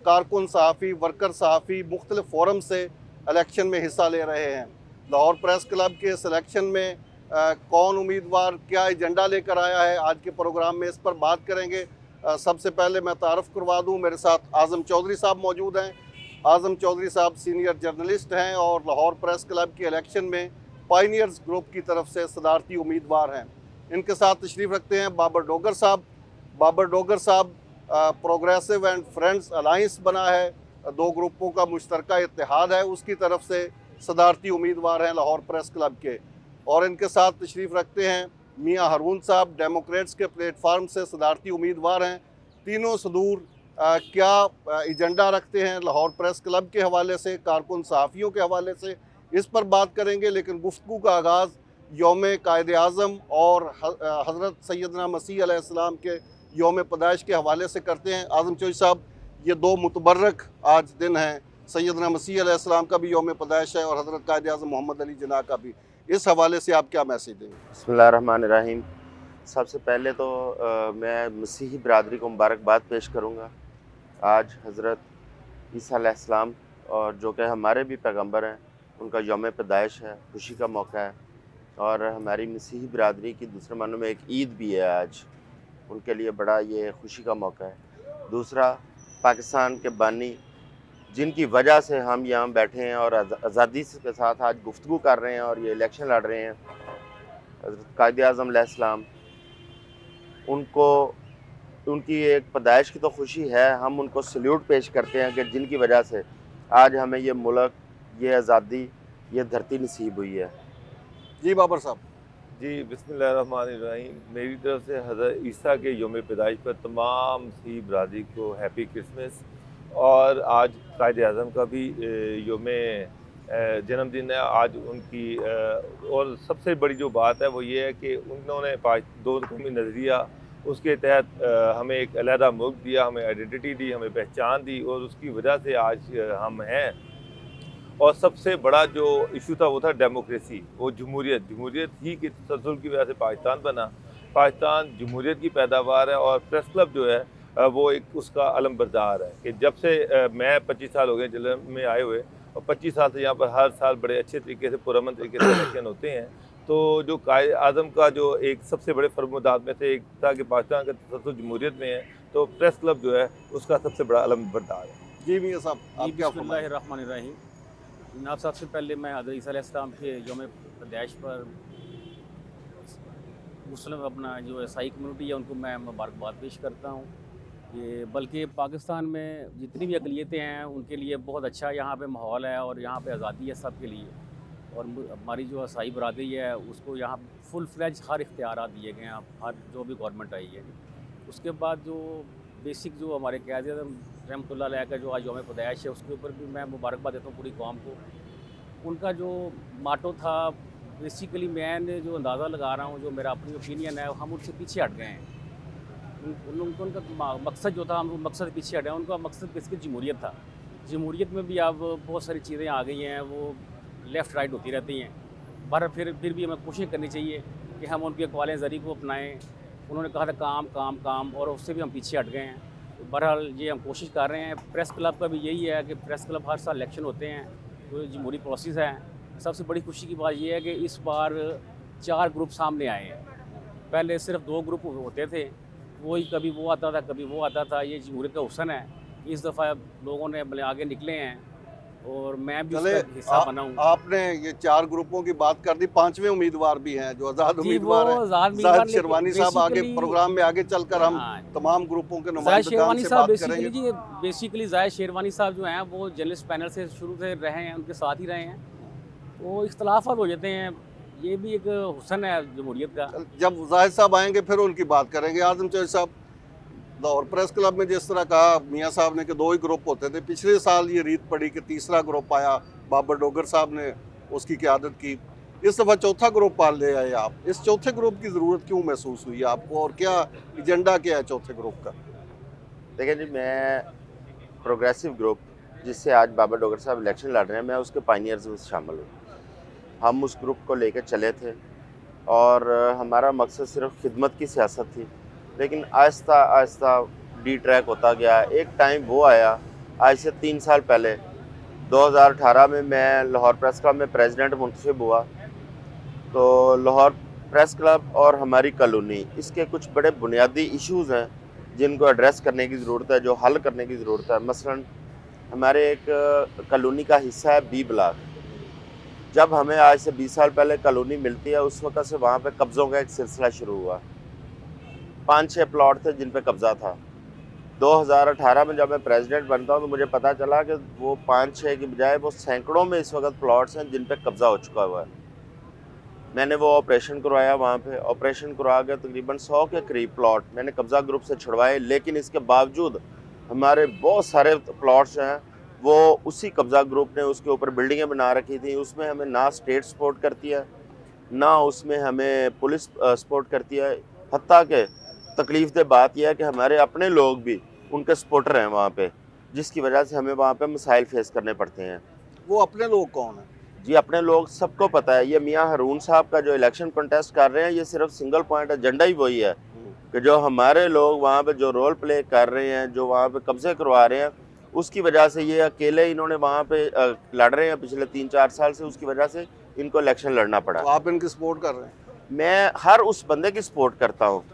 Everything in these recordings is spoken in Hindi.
कारकुन सहाफ़ी, वर्कर सहाफ़ी मुख्तलिफ फोरम से इलेक्शन में हिस्सा ले रहे हैं। लाहौर प्रेस क्लब के इस इलेक्शन में कौन उम्मीदवार क्या एजेंडा लेकर आया है, आज के प्रोग्राम में इस पर बात करेंगे। सबसे पहले मैं तारफ़ करवा दूँ, मेरे साथ आज़म चौधरी साहब मौजूद हैं। आज़म चौधरी साहब सीनियर जर्नलिस्ट हैं और लाहौर प्रेस क्लब के इलेक्शन में पायनियर्स ग्रुप की तरफ से सदारती उम्मीदवार हैं। इनके साथ तशरीफ़ रखते हैं बाबर डोगर साहब। बाबर डोगर साहब प्रोग्रेसिव एंड फ्रेंड्स अलाइंस बना है, दो ग्रुपों का मुश्तरका इत्तेहाद है, उसकी तरफ से सदारती उम्मीदवार हैं लाहौर प्रेस क्लब के। और इनके साथ तशरीफ़ रखते हैं मियाँ हारून साहब, डेमोक्रेट्स के प्लेटफार्म से सदारती उम्मीदवार हैं। तीनों सदूर क्या एजेंडा रखते हैं लाहौर प्रेस क्लब के हवाले से, कारकुन सहाफ़ियों के हवाले से, इस पर बात करेंगे। लेकिन गुफ्तगू का आगाज़ यौम कायद आज़म और हज़रत सैयदना मसीह अलैहिस्सलाम के यौम पैदाइश के हवाले से करते हैं। आज़म चौधरी साहब, ये दो मुतबर्रक आज दिन हैं, सैयदना मसीह अलैहिस्सलाम का भी यौम पैदाइश है और हज़रत कायद आज़म मोहम्मद अली जिन्ना का भी। इस हवाले से आप क्या मैसेज देंगे? बिस्मिल्लाहिर्रहमानिर्रहीम। सबसे पहले तो मैं मसीही बरादरी को मुबारकबाद पेश करूँगा। आज हज़रत ईसा अलैहिस्सलाम और जो कि हमारे भी पैगंबर हैं, उनका यौम पैदाइश है, खुशी का मौका है और हमारी मसीही बरादरी की दूसरे मानों में एक ईद भी है आज, उनके लिए बड़ा ये खुशी का मौका है। दूसरा, पाकिस्तान के बानी जिनकी वजह से हम यहाँ बैठे हैं और आज़ादी के साथ आज गुफ्तगू कर रहे हैं और ये इलेक्शन लड़ रहे हैं, हज़रत कायद आज़म अलैहिस्सलाम, उनको उनकी एक पैदाइश की तो खुशी है। हम उनको सल्यूट पेश करते हैं कि जिनकी वजह से आज हमें ये मुल्क, ये आज़ादी, ये धरती नसीब हुई है। जी बाबर साहब। जी, बिस्मिल्लाहिर्रहमानिर्रहीम। मेरी तरफ से हज़रत ईसा के यौम पैदाइश पर तमाम मसीही बरादरी को हैप्पी क्रिसमस। और आज कायद आज़म का भी यौम जन्मदिन है आज उनकी। और सबसे बड़ी जो बात है वो ये है कि उन्होंने दो कौमी नज़रिया, उसके तहत हमें एक अलहदा मुल्क दिया, हमें आइडेंटिटी दी, हमें पहचान दी और उसकी वजह से आज हम हैं। और सबसे बड़ा जो इशू था वो था डेमोक्रेसी, वो जमहूरियत ही की तसल्सल की वजह से पाकिस्तान बना। पाकिस्तान जमहूरियत की पैदावार है और प्रेस क्लब जो है वो एक उसका अलम बरदार है कि जब से मैं 25 साल हो गए जिले में आए हुए और 25 साल से यहाँ पर हर साल बड़े अच्छे तरीके से पुरअमन तरीके से इलेक्शन होते हैं। तो जो कायद आज़म का जो एक सबसे बड़े फरमादात में से एक था कि पाकिस्तान का तसल्सल जमहूरियत में है, तो प्रेस क्लब जो है उसका सबसे बड़ा अलम बरदार है। जी मियाँ साहब, आप क्या फरमाएं? बिस्मिल्लाहिर्रहमानिर्रहीम। जनाब, सबसे पहले मैं हज़रत ईसा अलैहिस्सलाम के यौम पैदाइश पर मुस्लिम अपना जो ईसाई कम्युनिटी है उनको मैं मुबारकबाद पेश करता हूँ। ये बल्कि पाकिस्तान में जितनी भी अक़लियतें हैं उनके लिए बहुत अच्छा यहाँ पे माहौल है और यहाँ पे आज़ादी है सब के लिए। और हमारी जो ईसाई बरादरी है उसको यहाँ फुल फ्लेज हर इख्तियारात दिए गए हैं, हर जो भी गवर्नमेंट आई है। उसके बाद जो बेसिक जो हमारे क़ायद आज़म रहमतुल्लाह अलैह का जो आज यौम पैदाइश है उसके ऊपर भी मैं मुबारकबाद देता हूँ पूरी कौम को। उनका जो माटो था, बेसिकली मैं जो अंदाज़ा लगा रहा हूँ, जो मेरा अपनी ओपिनियन है, हम उनसे पीछे हट गए हैं। उनका मकसद जो था, हम मकसद पीछे हटे हैं। उनका मकसद बेसिकली जमहूरियत था। जमहूरियत में भी अब बहुत सारी चीज़ें आ गई हैं, वो लेफ़्ट राइट होती रहती हैं। पर फिर भी हमें कोशिश करनी चाहिए कि हम उनके अक़वाल ज़री को अपनाएं। उन्होंने कहा था काम काम काम, और उससे भी हम पीछे हट गए हैं। बहरहाल ये हम कोशिश कर रहे हैं। प्रेस क्लब का भी यही है कि प्रेस क्लब हर साल इलेक्शन होते हैं, तो जमहूरी प्रोसेस है। सबसे बड़ी खुशी की बात यह है कि इस बार 4 ग्रुप सामने आए हैं। पहले सिर्फ 2 ग्रुप होते थे, वही कभी वो आता था कभी वो आता था। ये जमहूरियत का हुस्न है। इस दफ़ा लोगों ने भले आगे निकले हैं और मैं भी उसका हिस्सा बना हूँ। आपने ये 4 ग्रुपों की बात कर दी, 5वें उम्मीदवार भी हैं जो आज़ाद उम्मीदवार हैं, ज़ाहिद ज़ाहिद शेरवानी साहब। आगे प्रोग्राम में आगे चलकर हम तमाम ग्रुपों के नुमाइंदगान से बात करेंगे। जी, बेसिकली ज़ाहिद शेरवानी साहब जो हैं वो जर्नलिस्ट पैनल से शुरू से रहे हैं, उनके साथ ही रहे हैं। तो इख्तलाफात हो जाते हैं, ये भी एक हुस्न है जमहूरियत का। जब ज़ाहिद साहब आएंगे फिर उनकी बात करेंगे। आज़म चौधरी साहब, लाहौर प्रेस क्लब में जिस तरह कहा मियाँ साहब ने कि 2 ही ग्रुप होते थे, पिछले साल ये रीत पड़ी कि तीसरा ग्रुप आया, बाबर डोगर साहब ने उसकी क़यादत की। इस दफ़ा चौथा ग्रुप पाल ले आए आप। इस चौथे ग्रुप की ज़रूरत क्यों महसूस हुई आपको और क्या एजेंडा क्या है चौथे ग्रुप का? देखिए जी, मैं प्रोग्रेसिव ग्रुप जिससे आज बाबर डोगर साहब इलेक्शन लड़ रहे हैं, मैं उसके पायनियर्स में शामिल हूँ। हम उस ग्रुप को लेकर चले थे और हमारा मकसद सिर्फ खिदमत की सियासत थी, लेकिन आहिस्ता आहिस्ता डी ट्रैक होता गया। एक टाइम वो आया आज से 3 साल पहले 2018 में मैं लाहौर प्रेस क्लब में प्रेसिडेंट मुंतखब हुआ। तो लाहौर प्रेस क्लब और हमारी कॉलोनी, इसके कुछ बड़े बुनियादी इश्यूज़ हैं जिनको एड्रेस करने की ज़रूरत है, जो हल करने की ज़रूरत है। मसलन हमारे एक कॉलोनी का हिस्सा है बी ब्लॉक। जब हमें आज से 20 साल पहले कॉलोनी मिलती है, उस वक्त से वहाँ पे कब्ज़ों का एक सिलसिला शुरू हुआ। 5-6 प्लॉट थे जिन पे कब्ज़ा था। 2018 में जब मैं प्रेसिडेंट बनता हूँ तो मुझे पता चला कि वो 5-6 की बजाय वो सैकड़ों में इस वक्त प्लॉट्स हैं जिन पे कब्ज़ा हो चुका हुआ है। मैंने वो ऑपरेशन करवाया, वहाँ पे ऑपरेशन करवा के तकरीबन 100 के करीब प्लॉट मैंने कब्ज़ा ग्रुप से छुड़वाए। लेकिन इसके बावजूद हमारे बहुत सारे प्लॉट्स हैं वो उसी कब्ज़ा ग्रुप ने उसके ऊपर बिल्डिंगें बना रखी थी। उसमें हमें ना स्टेट सपोर्ट करती है, ना उसमें हमें पुलिस सपोर्ट करती है। हत्ता के तकलीफ दे बात यह है कि हमारे अपने लोग भी उनके सपोर्टर हैं वहाँ पे, जिसकी वजह से हमें वहाँ पे मसाइल फेस करने पड़ते हैं। वो अपने लोग कौन हैं? जी, अपने लोग सबको पता है। ये मियाँ हारून साहब का जो इलेक्शन कंटेस्ट कर रहे हैं, ये सिर्फ सिंगल पॉइंट एजेंडा ही वही है कि जो हमारे लोग वहाँ पे जो रोल प्ले कर रहे हैं, जो वहाँ पे कब्जे करवा रहे हैं, उसकी वजह से ये अकेले इन्होंने वहाँ पे लड़ रहे हैं पिछले 3-4 साल से। उसकी वजह से इनको इलेक्शन लड़ना पड़ा। तो आप इनकी सपोर्ट कर रहे हैं? मैं हर उस बंदे की सपोर्ट करता हूँ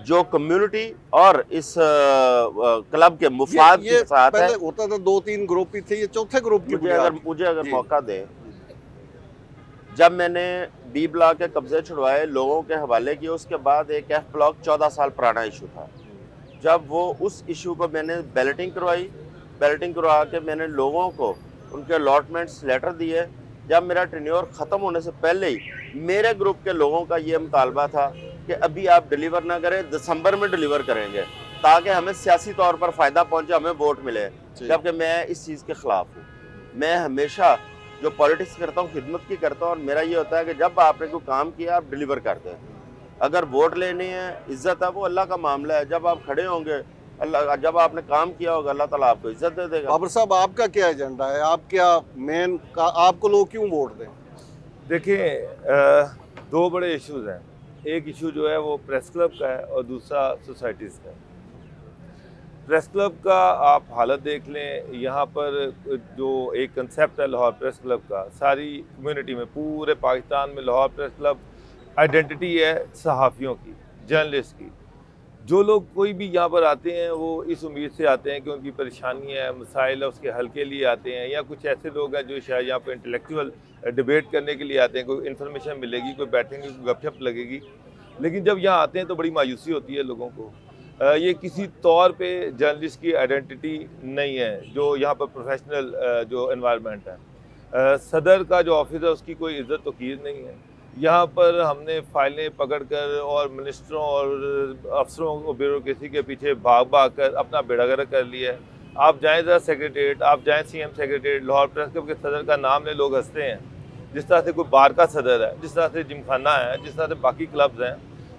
जो कम्युनिटी और इस क्लब के मुफाद के साथ है। पहले होता था 2-3 ग्रुप ही थे, ये चौथे ग्रुप की मुझे अगर मौका दें, जब मैंने बी ब्लॉक के कब्जे छुड़वाए, लोगों के हवाले किए, उसके बाद एक एफ ब्लॉक 14 साल पुराना इशू था। जब वो उस इशू को मैंने बैलेटिंग करवा के मैंने लोगों को उनके अलॉटमेंट्स लेटर दिए। जब मेरा टेन्योर ख़त्म होने से पहले ही मेरे ग्रुप के लोगों का ये मुतालबा था कि अभी आप डिलीवर ना करें, दिसंबर में डिलीवर करेंगे ताकि हमें सियासी तौर पर फ़ायदा पहुंचे, हमें वोट मिले। जबकि मैं इस चीज़ के ख़िलाफ़ हूँ। मैं हमेशा जो पॉलिटिक्स करता हूँ खिदमत की करता हूँ, और मेरा ये होता है कि जब आपने कोई काम किया आप डिलीवर कर दें। अगर वोट लेनी है, इज़्ज़त है, वो अल्लाह का मामला है। जब आप खड़े होंगे, अल्लाह, जब आपने काम किया होगा, अल्लाह ताला आपको इज़्ज़त दे देगा। बाबर साहब, आपका क्या एजेंडा है? आप क्या मेन का, आपको लोग क्यों वोट दें? देखिए, 2 बड़े इश्यूज़ हैं। एक इशू जो है वो प्रेस क्लब का है और दूसरा सोसाइटीज़ का है। प्रेस क्लब का आप हालत देख लें, यहाँ पर जो एक कंसेप्ट है लाहौर प्रेस क्लब का, सारी कम्युनिटी में, पूरे पाकिस्तान में लाहौर प्रेस क्लब आइडेंटिटी है सहाफ़ियों की, जर्नलिस्ट की। जो लोग कोई भी यहाँ पर आते हैं वो इस उम्मीद से आते हैं कि उनकी परेशानी है, मसाइल है, उसके हल के लिए आते हैं, या कुछ ऐसे लोग हैं जो शायद यहाँ पर इंटेलेक्चुअल डिबेट करने के लिए आते हैं, कोई इन्फॉर्मेशन मिलेगी, कोई बैठेंगे, कोई गपशप लगेगी। लेकिन जब यहाँ आते हैं तो बड़ी मायूसी होती है लोगों को। ये किसी तौर पे जर्नलिस्ट की आइडेंटिटी नहीं है जो यहाँ पर प्रोफेशनल जो एनवायरनमेंट है। सदर का जो ऑफिस है उसकी कोई इज़्ज़त तौकीर नहीं है। यहाँ पर हमने फाइलें पकड़कर और मिनिस्टरों और अफसरों को ब्यूरोक्रेसी के पीछे भाग कर अपना बेड़ागर्क कर लिया है। आप जाएँ ज़रा सेक्रेटेरिएट, आप जाएँ CM secretariat, Lahore press club के सदर का नाम ले लोग हंसते हैं। जिस तरह से कोई बार का सदर है, जिस तरह से जिमखाना है, जिस तरह से बाकी क्लब्स हैं,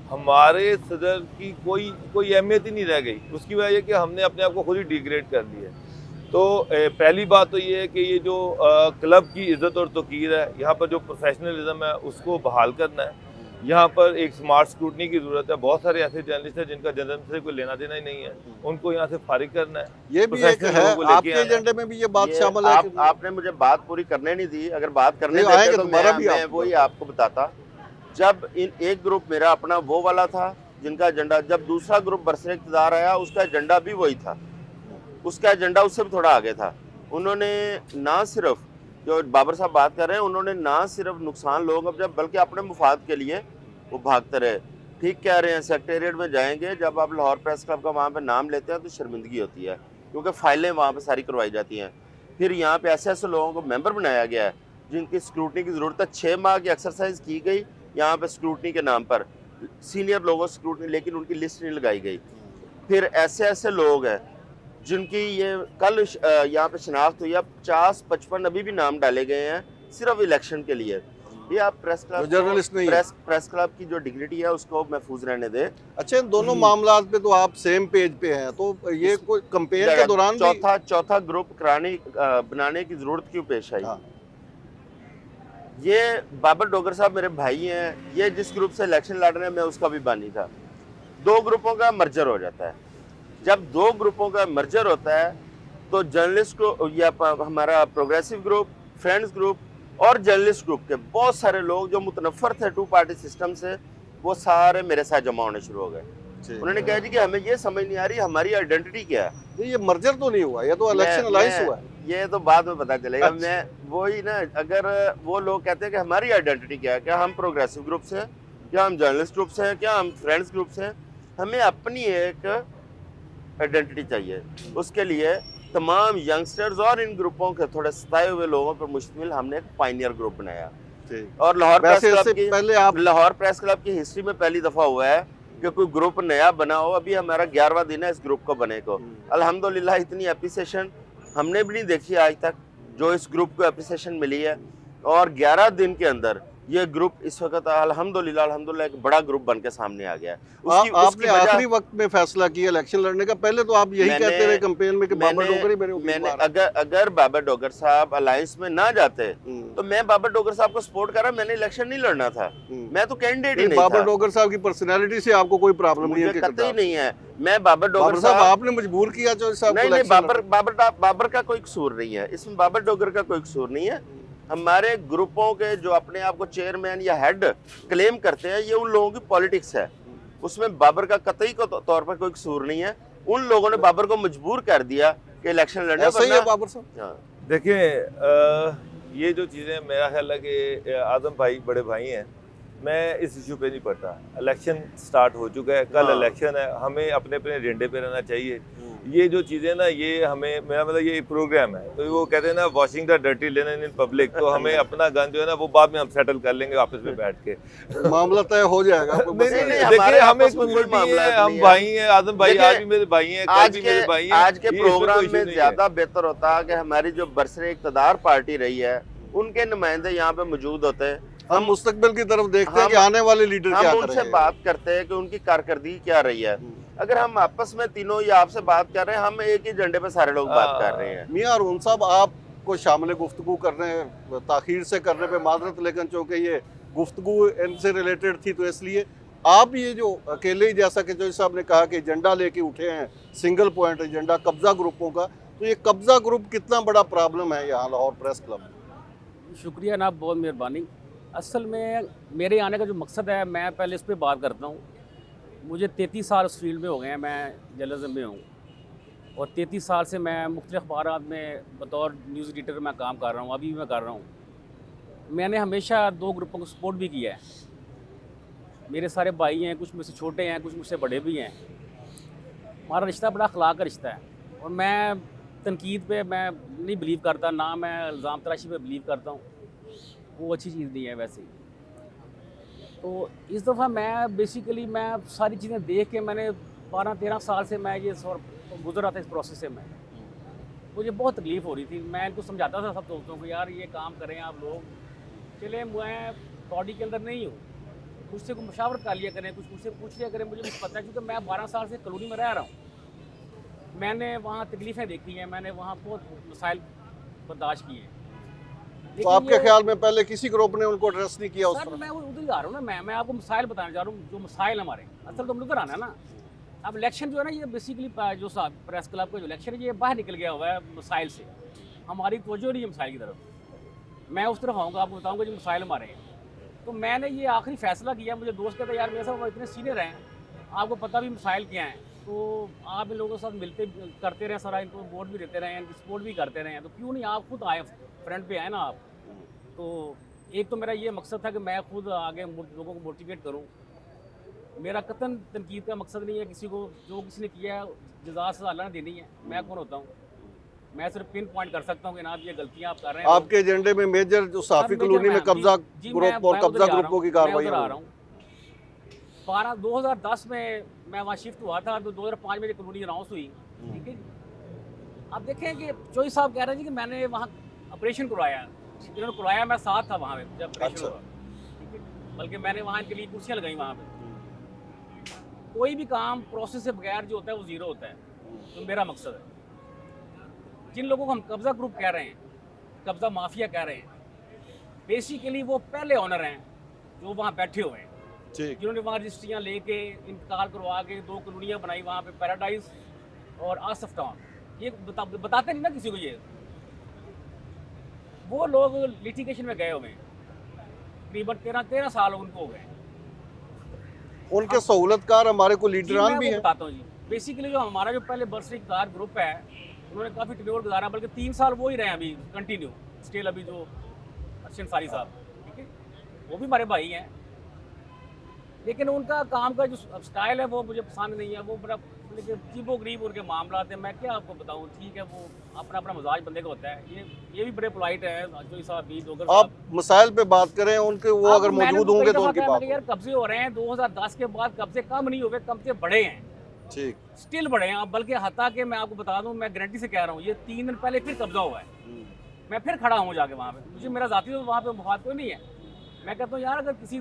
हमारे सदर की कोई अहमियत ही नहीं रह गई। उसकी वजह यह कि हमने अपने आप को खुद ही डिग्रेड कर लिया। तो पहली बात तो ये है कि ये जो क्लब की इज़्ज़त और तौकीर है, यहाँ पर जो प्रोफेशनलिज्म है उसको बहाल करना है। यहाँ पर एक स्मार्ट स्क्रूटनी की ज़रूरत है। बहुत सारे ऐसे जर्नलिस्ट हैं जिनका जर्नलिज्म से कोई लेना देना ही नहीं है, उनको यहाँ से फारिग करना है। ये भी एक है, आपके एजेंडे में भी ये बात शामिल है। आपने मुझे बात पूरी करने नहीं दी। अगर बात करने देते तो मैं वही आपको बताता। जब एक ग्रुप मेरा अपना वो वाला था जिनका एजेंडा, जब दूसरा ग्रुप बरसर इक़्तिदार आया उसका एजेंडा भी वही था। उसका एजेंडा उससे भी थोड़ा आगे था। उन्होंने ना सिर्फ, जो बाबर साहब बात कर रहे हैं, उन्होंने ना सिर्फ नुकसान लोगों का, बल्कि अपने मुफाद के लिए वो भागते रहे। ठीक कह रहे हैं, सेक्रेटेरिएट में जाएंगे, जब आप लाहौर प्रेस क्लब का वहाँ पे नाम लेते हैं तो शर्मिंदगी होती है, क्योंकि फ़ाइलें वहाँ पे सारी करवाई जाती हैं। फिर यहाँ पे ऐसे लोगों को मेंबर बनाया गया है जिनकी स्क्रूटनी की ज़रूरत है। 6 माह की एक्सरसाइज की गई यहाँ पे स्क्रूटनी के नाम पर, सीनियर लोगों स्क्रूटनी, लेकिन उनकी लिस्ट नहीं लगाई गई। फिर ऐसे लोग हैं जिनकी ये कल यहाँ पे शनाख्त हुई है, 50-55 अभी भी नाम डाले गए हैं सिर्फ इलेक्शन के लिए। ये आप प्रेस क्लब, जर्नलिस्ट नहीं, प्रेस क्लब की जो डिग्निटी है उसको महफूज रहने दें। अच्छा, इन दोनों मामला पे तो आप सेम पेज पे हैं, तो ये कोई कंपेयर के दौरान चौथा ग्रुप बनाने की जरूरत क्यों पेश आई? हाँ। ये बाबर डोगर साहब मेरे भाई हैं। ये जिस ग्रुप से इलेक्शन लड़ रहे हैं मैं उसका भी बानी था। 2 ग्रुपों का मर्जर हो जाता है। जब 2 ग्रुपों का मर्जर होता है तो जर्नलिस्ट को या हमारा प्रोग्रेसिव ग्रुप, फ्रेंड्स ग्रुप और जर्नलिस्ट ग्रुप के बहुत सारे लोग जो मुतनफ़र थे 2 पार्टी सिस्टम से, वो सारे मेरे साथ जमा होने शुरू हो गए। उन्होंने कहा जी कि हमें ये समझ नहीं आ रही हमारी आइडेंटिटी क्या है। ये मर्जर तो नहीं हुआ, ये तो इलेक्शन अलायंस हुआ है। ये तो बाद में पता चलेगा। अच्छा। मैं वही ना, अगर वो लोग कहते हैं कि हमारी आइडेंटिटी क्या है, क्या हम प्रोग्रेसिव ग्रुप से हैं, क्या हम जर्नलिस्ट ग्रुप से हैं, क्या हम फ्रेंड्स ग्रुप से हैं, हमें अपनी एक आइडेंटिटी चाहिए। उसके लिए तमाम यंगस्टर्स और इन ग्रुपों के थोड़े सताए हुए लोगों पर मुश्तमिल हमने एक पायनियर ग्रुप बनाया। और लाहौर प्रेस क्लब की पहले आप लाहौर प्रेस क्लब की हिस्ट्री में पहली दफा हुआ है कि कोई ग्रुप नया बना हो। अभी हमारा 11वां दिन है इस ग्रुप को बने को। अल्हम्दुलिल्लाह इतनी एप्रिसिएशन हमने भी नहीं देखी आज तक जो इस ग्रुप को एप्रिसिएशन मिली है। और 11 दिन के अंदर ये ग्रुप इस वक्त अल्हम्दुलिल्लाह एक बड़ा ग्रुप बन के सामने आ गया है। आपने आखिरी वक्त में फैसला किया इलेक्शन लड़ने का, पहले तो आप यही कहते रहे कैंपेन में कि बाबर डोगर ही मेरे उम्मीदवार हैं। अगर बाबर डोगर साहब अलायंस में ना जाते तो मैं बाबर डोगर साहब को सपोर्ट कर रहा, मैंने इलेक्शन नहीं लड़ना था, मैं तो कैंडिडेट ही नहीं था। बाबर डोगर साहब की पर्सनालिटी से आपको कोई प्रॉब्लम नहीं है? कतई नहीं है। मैं बाबर डोगर साहब आपने मजबूर किया चौधरी साहब को? नहीं, बाबर का कोई कसूर नहीं है इसमें, बाबर डोगर का कोई कसूर नहीं है। हमारे ग्रुपों के जो अपने आप को चेयरमैन या हेड क्लेम करते हैं, ये उन लोगों की पॉलिटिक्स है, उसमें बाबर का कतई को तौर पर कोई कसूर नहीं है। उन लोगों ने बाबर को मजबूर कर दिया कि इलेक्शन लड़ने। सही है बाबर साहब। देखिए, ये जो चीज़ें मेरा ख्याल है कि आजम भाई बड़े भाई हैं, मैं इस इशू पे नहीं पड़ता। इलेक्शन स्टार्ट हो चुका है, कल इलेक्शन है, हमें अपने अपने एजेंडे पे रहना चाहिए। ये जो चीज़ें ना, ये हमें, मेरा मतलब ये प्रोग्राम है, तो वो कहते हैं ना washing the dirty linen in public, तो हमें अपना गन जो है ना वो बाद में हम सेटल कर लेंगे आपस में बैठ के, मामला तय हो जाएगा। देखिए हमें कम्युनिटी है, हम भाई हैं, आजम भाई आज भी मेरे भाई हैं, कल भी मेरे भाई हैं। आज के प्रोग्राम में ज्यादा बेहतर होता कि हमारी जो बरसरे इक़्तिदार पार्टी रही है उनके नुमाइंदे यहाँ पे मौजूद होते हैं। हम मुस्तकबिल की तरफ देखते हैं कि आने वाले लीडर क्या करेंगे, उनसे बात करते हैं कि उनकी कारकर्दगी क्या रही है। अगर हम आपस में तीनों या आपसे बात कर रहे हैं, हम एक ही एजेंडे पे सारे लोग बात कर रहे हैं। मियां अरुण साहब, आपको शामिल गुफ्तगू करने ताखीर से करने पे माजरत, लेकिन चूँकि ये गुफ्तगू इनसे रिलेटेड थी तो इसलिए आप ये जो अकेले ही, जैसा कि चौधरी साहब ने कहा कि एजेंडा लेके उठे हैं, सिंगल पॉइंट एजेंडा कब्जा ग्रुपों का, तो ये कब्जा ग्रुप कितना बड़ा प्रॉब्लम है यहाँ लाहौर प्रेस क्लब में? शुक्रिया ना, बहुत मेहरबानी। असल में मेरे आने का जो मकसद है, मैं पहले इस पर बात करता हूँ। मुझे 33 साल उस फील्ड में हो गए हैं, मैं जर्नलिज्म में हूँ और 33 साल से मैं मुख्तलिफ अखबारात में बतौर न्यूज़ एडिटर मैं काम कर रहा हूँ, अभी भी मैं कर रहा हूँ। मैंने हमेशा 2 ग्रुपों को सपोर्ट भी किया है। मेरे सारे भाई हैं, कुछ मुझसे छोटे हैं, कुछ मुझसे बड़े भी हैं। हमारा रिश्ता बड़ा अखलाक का रिश्ता है और मैं तनकीद पे मैं नहीं बिलीव करता, ना मैं इल्ज़ाम तराशी पे बिलीव करता हूँ, वो अच्छी चीज़ नहीं है वैसे ही। तो इस दफ़ा मैं बेसिकली मैं सारी चीज़ें देख के, मैंने 12-13 साल से मैं ये गुजर रहा था इस प्रोसेस से। मैं मुझे बहुत तकलीफ़ हो रही थी। मैं इनको समझाता था सब दोस्तों को, यार ये काम करें आप लोग, चले मैं बॉडी के अंदर नहीं हूँ, मुझसे कोई मशावरत कर लिया करें, कुछ मुझसे पूछ लिया करें, मुझे कुछ पता है, क्योंकि मैं 12 साल से कॉलोनी में रह रहा हूँ। मैंने वहाँ तकलीफ़ें देखी हैं, मैंने वहाँ बहुत मसाइल बर्दाश्त किए हैं। तो आपके ख्याल में पहले किसी ग्रुप ने उनको एड्रेस नहीं किया? सर मैं उधर ही आ रहा हूँ ना, मैं आपको मसाइल बताना चाह रहा हूँ, जो मसाइल हमारे असल तो हम उधर आना है ना। अब इलेक्शन जो है ना, ये बेसिकली जो प्रेस क्लब का जो इलेक्शन है, ये बाहर निकल गया हुआ है मसाइल से, हमारी तवज्जो नहीं है मसाइल की तरफ। मैं उस तरफ आऊँगा, आपको बताऊँगा जो मसाइल हमारे हैं। तो मैंने ये आखिरी फैसला किया, मुझे दोस्त कहते यार मेरे साथ इतने सीनियर हैं, आपको पता भी मसाइल क्या हैं, तो आप इन लोगों के साथ मिलते करते रहें, सारा इनको वोट भी देते रहें, इनकी सपोर्ट भी करते रहें, तो क्यों नहीं आप खुद आए, फ्रंट पे आए ना आप। तो एक तो मेरा ये मकसद था कि मैं खुद आगे लोगों को मोटिवेट करूं। मेरा कतन तनकीद का मकसद नहीं है किसी को, जो किसी ने किया जज़ा सज़ा अल्लाह ने देनी है। मैं कौन होता हूं? मैं सिर्फ पिन पॉइंट कर सकता हूं कि ना ये गलतियां आप कर रहे हैं। आपके एजेंडे में मेजर जो साफी कॉलोनी में कब्जा ग्रुप और कब्जा ग्रुपों की कार्रवाई आ रहा हूँ। 2010 में मैं वहाँ शिफ्ट हुआ था, तो 2005 में कॉलोनी अनाउंस हुई, ठीक है। आप देखें कि चौधरी साहब कह रहे हैं कि मैंने वहाँ ऑपरेशन करवाया, इन्होंने करवाया, मैं साथ था वहाँ पे जब ऑपरेशन हुआ, ठीक है। बल्कि मैंने वहाँ इनके लिए कुर्सियाँ लगाई वहाँ पे। कोई भी काम प्रोसेस से बगैर जो होता है वो ज़ीरो होता है। तो मेरा मकसद है, जिन लोगों को हम कब्ज़ा ग्रुप कह रहे हैं, कब्ज़ा माफिया कह रहे हैं, बेसिकली वो पहले ऑनर हैं जो वहाँ बैठे हुए हैं, जिन्होंने वहाँ रजिस्ट्रियाँ लेके इंतकाल करवा के 2 कॉलोनियाँ बनाई वहाँ पे, पैराडाइज और आसफ टाउन। ये बताते नहीं ना किसी को। ये वो लोग लिटिगेशन में गए हुए हैं, तकरीबन 13 साल उनको हो गए। उनके सहूलतकार हमारे को जी, लीडरान मैं भी वो हैं। बताता हूँ जी। बेसिकली जो हमारा जो पहले बरसरीकार ग्रुप है, उन्होंने काफ़ी टेन्योर गुजारा, बल्कि 3 साल वो ही रहे अभी कंटिन्यू स्टिल। अभी जो अर्शद अंसारी साहब, ठीक है, वो भी हमारे भाई हैं, लेकिन उनका काम का जो स्टाइल है वो मुझे पसंद नहीं है। वो बड़ा अजीबो गरीब उनके मामला हैं। मैं क्या आपको बताऊँ, ठीक है, वो अपना अपना मजाज बंदे का होता है। ये भी बड़े पोलाइट है, जो साहब भी दोगर आप मसाइल पे बात करें उनके, वो अगर मौजूद होंगे तो उनकी बात यार कब्जे हो रहे हैं 2010 के बाद, कब्जे कम नहीं हो गए, कब्जे बड़े हैं, ठीक। स्टिल बड़े हैं। बल्कि हता के मैं आपको बता दूं, मैं गारंटी से कह रहा हूँ, ये 3 दिन पहले फिर कब्जा हुआ है। मैं फिर खड़ा हूँ जाके वहाँ पे, मुझे मेरा जाती तो वहाँ पे मुफाद कोई नहीं है। मैं कहता हूँ यार, अगर किसी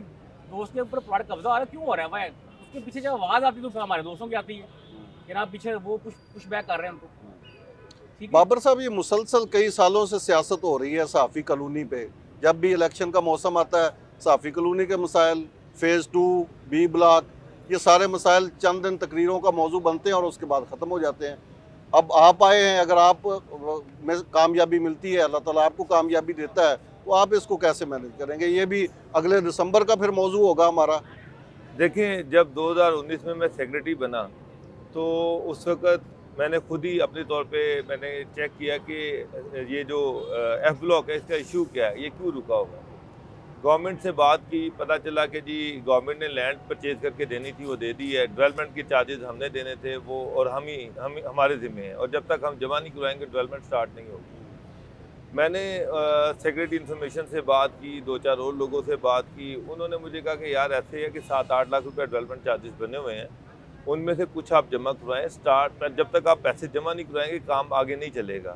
दोस्त के ऊपर प्लॉट कब्जा आ रहा है, क्यों हो रहा है भाई? उसके पीछे जब आवाज़ आती तो फिर हमारे दोस्तों की आती है कि आप पीछे वो पुश बैक कर रहे हैं उनको, ठीक है। बाबर साहब, ये मुसलसल कई सालों से सियासत हो रही है सहाफ़ी कॉलोनी पे। जब भी इलेक्शन का मौसम आता है, सहाफ़ी कॉलोनी के मसाइल, फेज़ 2, बी ब्लॉक, ये सारे मसाइल चंद दिन तकरीरों का मौजू बनते हैं और उसके बाद ख़त्म हो जाते हैं। अब आप आए हैं, अगर आप में कामयाबी मिलती है, अल्लाह ताला आपको कामयाबी देता है, तो आप इसको कैसे मैनेज करेंगे? ये भी अगले दिसंबर का फिर मौजू होगा हमारा। देखें, जब 2019 में मैं सेक्रेटरी बना तो उस वक़्त मैंने खुद ही अपने तौर पे मैंने चेक किया कि ये जो एफ ब्लॉक है, इसका इशू क्या है, ये क्यों रुका हुआ है। गवर्नमेंट से बात की, पता चला कि जी गवर्नमेंट ने लैंड परचेज करके देनी थी, वो दे दी है। डेवलपमेंट के चार्जेस हमने देने थे वो, और हम हमारे ज़िम्मे हैं, और जब तक हम जमा नहीं करवाएंगे डेवलपमेंट स्टार्ट नहीं होगी। मैंने सेक्रेटरी इन्फॉर्मेशन से बात की, 2-4 और लोगों से बात की। उन्होंने मुझे कहा कि यार ऐसे है कि 7-8 लाख रुपए डेवलपमेंट चार्जेस बने हुए हैं, उनमें से कुछ आप जमा करवाएं। जब तक आप पैसे जमा नहीं करवाएंगे काम आगे नहीं चलेगा।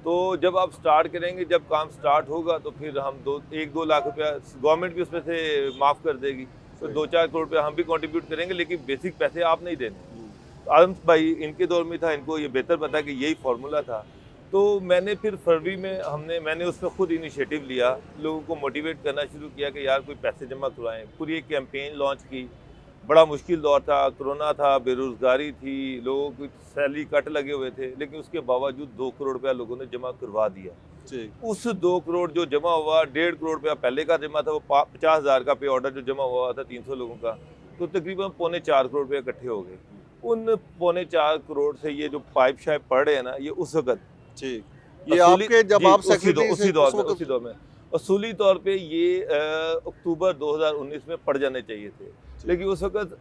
तो जब आप स्टार्ट करेंगे, जब काम स्टार्ट होगा तो फिर हम 1-2 लाख रुपया गवर्नमेंट भी उसमें से माफ़ कर देगी, तो 2-4 करोड़ रुपया हम भी कंट्रीब्यूट करेंगे, लेकिन बेसिक पैसे आप नहीं देने। आजम भाई इनके दौर में था, इनको ये बेहतर पता है कि यही फार्मूला था। तो मैंने फिर फरवरी में मैंने उसमें खुद इनिशिएटिव लिया, लोगों को मोटिवेट करना शुरू किया कि यार कोई पैसे जमा करवाएं। पूरी एक कैंपेन लॉन्च की। बड़ा मुश्किल दौर था, कोरोना था, बेरोज़गारी थी, लोगों की सैलरी कट लगे हुए थे, लेकिन उसके बावजूद 2 करोड़ रुपया लोगों ने जमा करवा दिया। उस 2 करोड़ जो जमा हुआ, 1.5 करोड़ रुपया पहले का जमा था, वो 50,000 का पे ऑर्डर जो जमा हुआ था 300 लोगों का, तो तकरीबन 3.25 करोड़ रुपये इकट्ठे हो गए। उन 3.25 करोड़ से ये जो पाइप शाइप पड़ रहे हैं ना, ये उस वक्त ठीक, ये आपके जब आप सेक्रेटरी उसी दौर में असूली तौर पे ये अक्टूबर 2019 में पड़ जाने चाहिए थे, लेकिन उस वक्त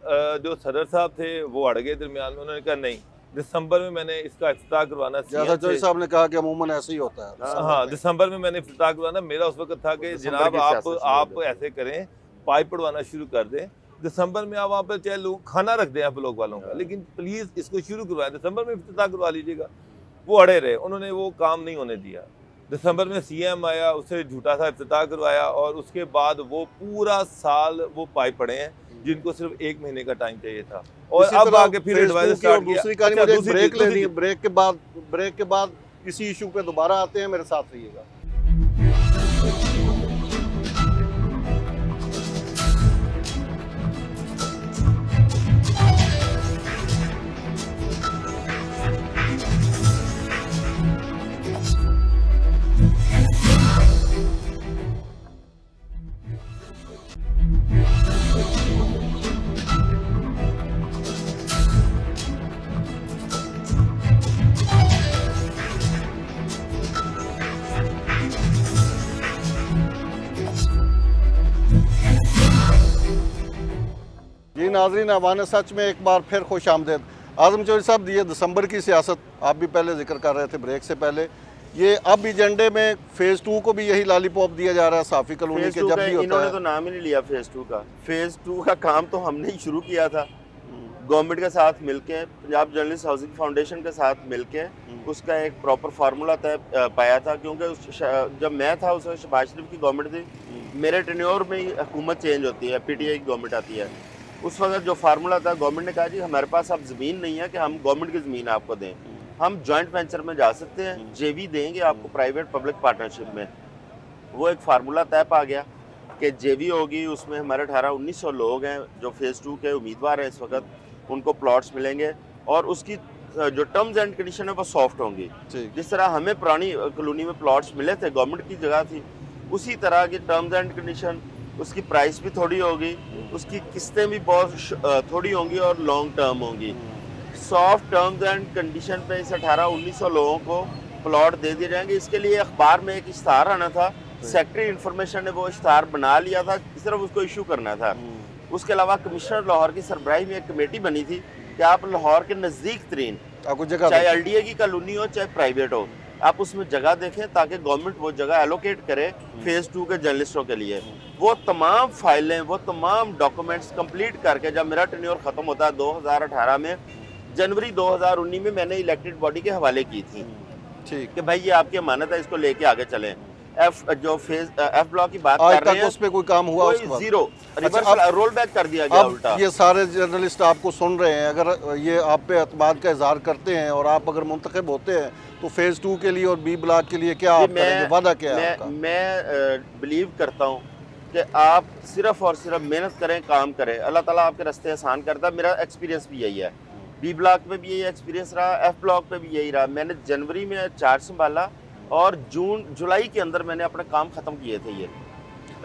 जो सदर साहब थे वो अड़ गए दरमियान में। उन्होंने कहा नहीं, दिसंबर में मैंने इसका इफ्तिताह करवाना। जैसा जोई साहब ने कहा कि अमूमन ऐसे ही होता है। हाँ, दिसंबर में मैंने इफ्तिताह करवाना। मेरा उस वक्त था कि जनाब आप ऐसे करें, पाइप पड़वाना शुरू कर दें। दिसंबर में आप वहाँ पर चाहे लोग खाना रख दें आप लोग वालों का, लेकिन प्लीज़ इसको शुरू करवाएं, दिसंबर में इफ्तिताह करवा लीजिएगा। वो अड़े रहे, उन्होंने वो काम नहीं होने दिया। दिसंबर में सीएम आया, उससे झूठा सा इफ्तिताह करवाया, और उसके बाद वो पूरा साल वो पाइप पड़े हैं जिनको सिर्फ 1 महीने का टाइम चाहिए था। और अब आगे फिर एडवाइजर स्टार्ट किया। दूसरी कहानी, मुझे ब्रेक लेनी है। ब्रेक के बाद इसी इशू पे दोबारा आते हैं, मेरे साथ रहिएगा। जी नाज़रीन, अवान सच में एक बार फिर खुश आमदेद। आज़म चौधरी साहब, ये दिसंबर की सियासत आप भी पहले जिक्र कर रहे थे ब्रेक से पहले, ये अब एजेंडे में फेज़ 2 को भी यही लॉलीपॉप दिया जा रहा है सहाफ़ी कॉलोनी के। जब भी इन्होंने तो नाम ही नहीं लिया फेज़ 2 का। फेज़ 2 का काम तो हमने ही शुरू किया था गवर्नमेंट के साथ मिलके, पंजाब जर्नलिस्ट हाउसिंग फाउंडेशन के साथ मिलके उसका एक प्रॉपर फार्मूला तय पाया था। क्योंकि जब मैं था उस वक्त शहबाज शरीफ की गवर्नमेंट थी, मेरे टेन्योर में ही हुकूमत चेंज होती है, पीटीआई की गवर्नमेंट आती है। उस वक्त जो फार्मूला था, गवर्नमेंट ने कहा जी हमारे पास अब ज़मीन नहीं है कि हम गवर्नमेंट की ज़मीन आपको दें, हम जॉइंट वेंचर में जा सकते हैं, जेवी देंगे आपको, प्राइवेट पब्लिक पार्टनरशिप में। वो एक फार्मूला तय पा गया कि जेवी होगी, उसमें हमारे 1800-1900 लोग हैं जो फेज़ 2 के उम्मीदवार हैं इस वक्त, उनको प्लॉट्स मिलेंगे, और उसकी जो टर्म्स एंड कंडीशन है वो सॉफ्ट होंगी। ठीक। जिस तरह हमें पुरानी कॉलोनी में प्लॉट्स मिले थे, गवर्नमेंट की जगह थी, उसी तरह की टर्म्स एंड कंडीशन, उसकी प्राइस भी थोड़ी होगी, उसकी किस्तें भी बहुत थोड़ी होंगी और लॉन्ग टर्म होंगी। सॉफ्ट टर्म्स एंड कंडीशन पे इस 1800-1900 लोगों को प्लॉट दे दिए जाएंगे। इसके लिए अखबार में एक इश्तार आना था, सेक्रेटरी इंफॉर्मेशन ने वो इश्तार बना लिया था, सिर्फ उसको इशू करना था। उसके अलावा कमिश्नर लाहौर की सरबराही में एक कमेटी बनी थी कि आप लाहौर के नज़दीक तरीन, आपको जगह चाहे LDA की कॉलोनी हो चाहे प्राइवेट हो, आप उसमें जगह देखें ताकि गवर्नमेंट वो जगह एलोकेट करे फेज़ 2 के जर्नलिस्टों के लिए। वो तमाम फाइलें, वो तमाम डॉक्यूमेंट्स कंप्लीट करके जब मेरा टेन्योर ख़त्म होता है 2018 में, जनवरी 2019 में मैंने इलेक्टेड बॉडी के हवाले की थी। ठीक। कि भाई ये आपकी अमानत है, इसको लेके आगे चलें। एफ ब्लॉक की बात आज कर रहे तक हैं, उस पे कोई काम हुआ? उसके कोई बाद जीरो, रिवर्स अब- रोल बैक कर दिया गया अब उल्टा। ये सारे जर्नलिस्ट आपको सुन रहे हैं, अगर ये आप पे एतमाद का इजहार करते हैं और आप अगर मुंतखब होते हैं तो फेज़ 2 के लिए और B ब्लॉक के लिए क्या जी, आप करेंगे? वादा क्या है आपका? मैं बिलीव करता हूँ कि आप सिर्फ और सिर्फ मेहनत करें, काम करें, अल्लाह ताला आपके रास्ते आसान करता है। मेरा एक्सपीरियंस भी यही है, B ब्लॉक में भी यही एक्सपीरियंस रहा, F ब्लॉक पे भी यही रहा। मैंने जनवरी में चार्ज संभाला और जुलाई के अंदर मैंने अपना काम खत्म किए थे। ये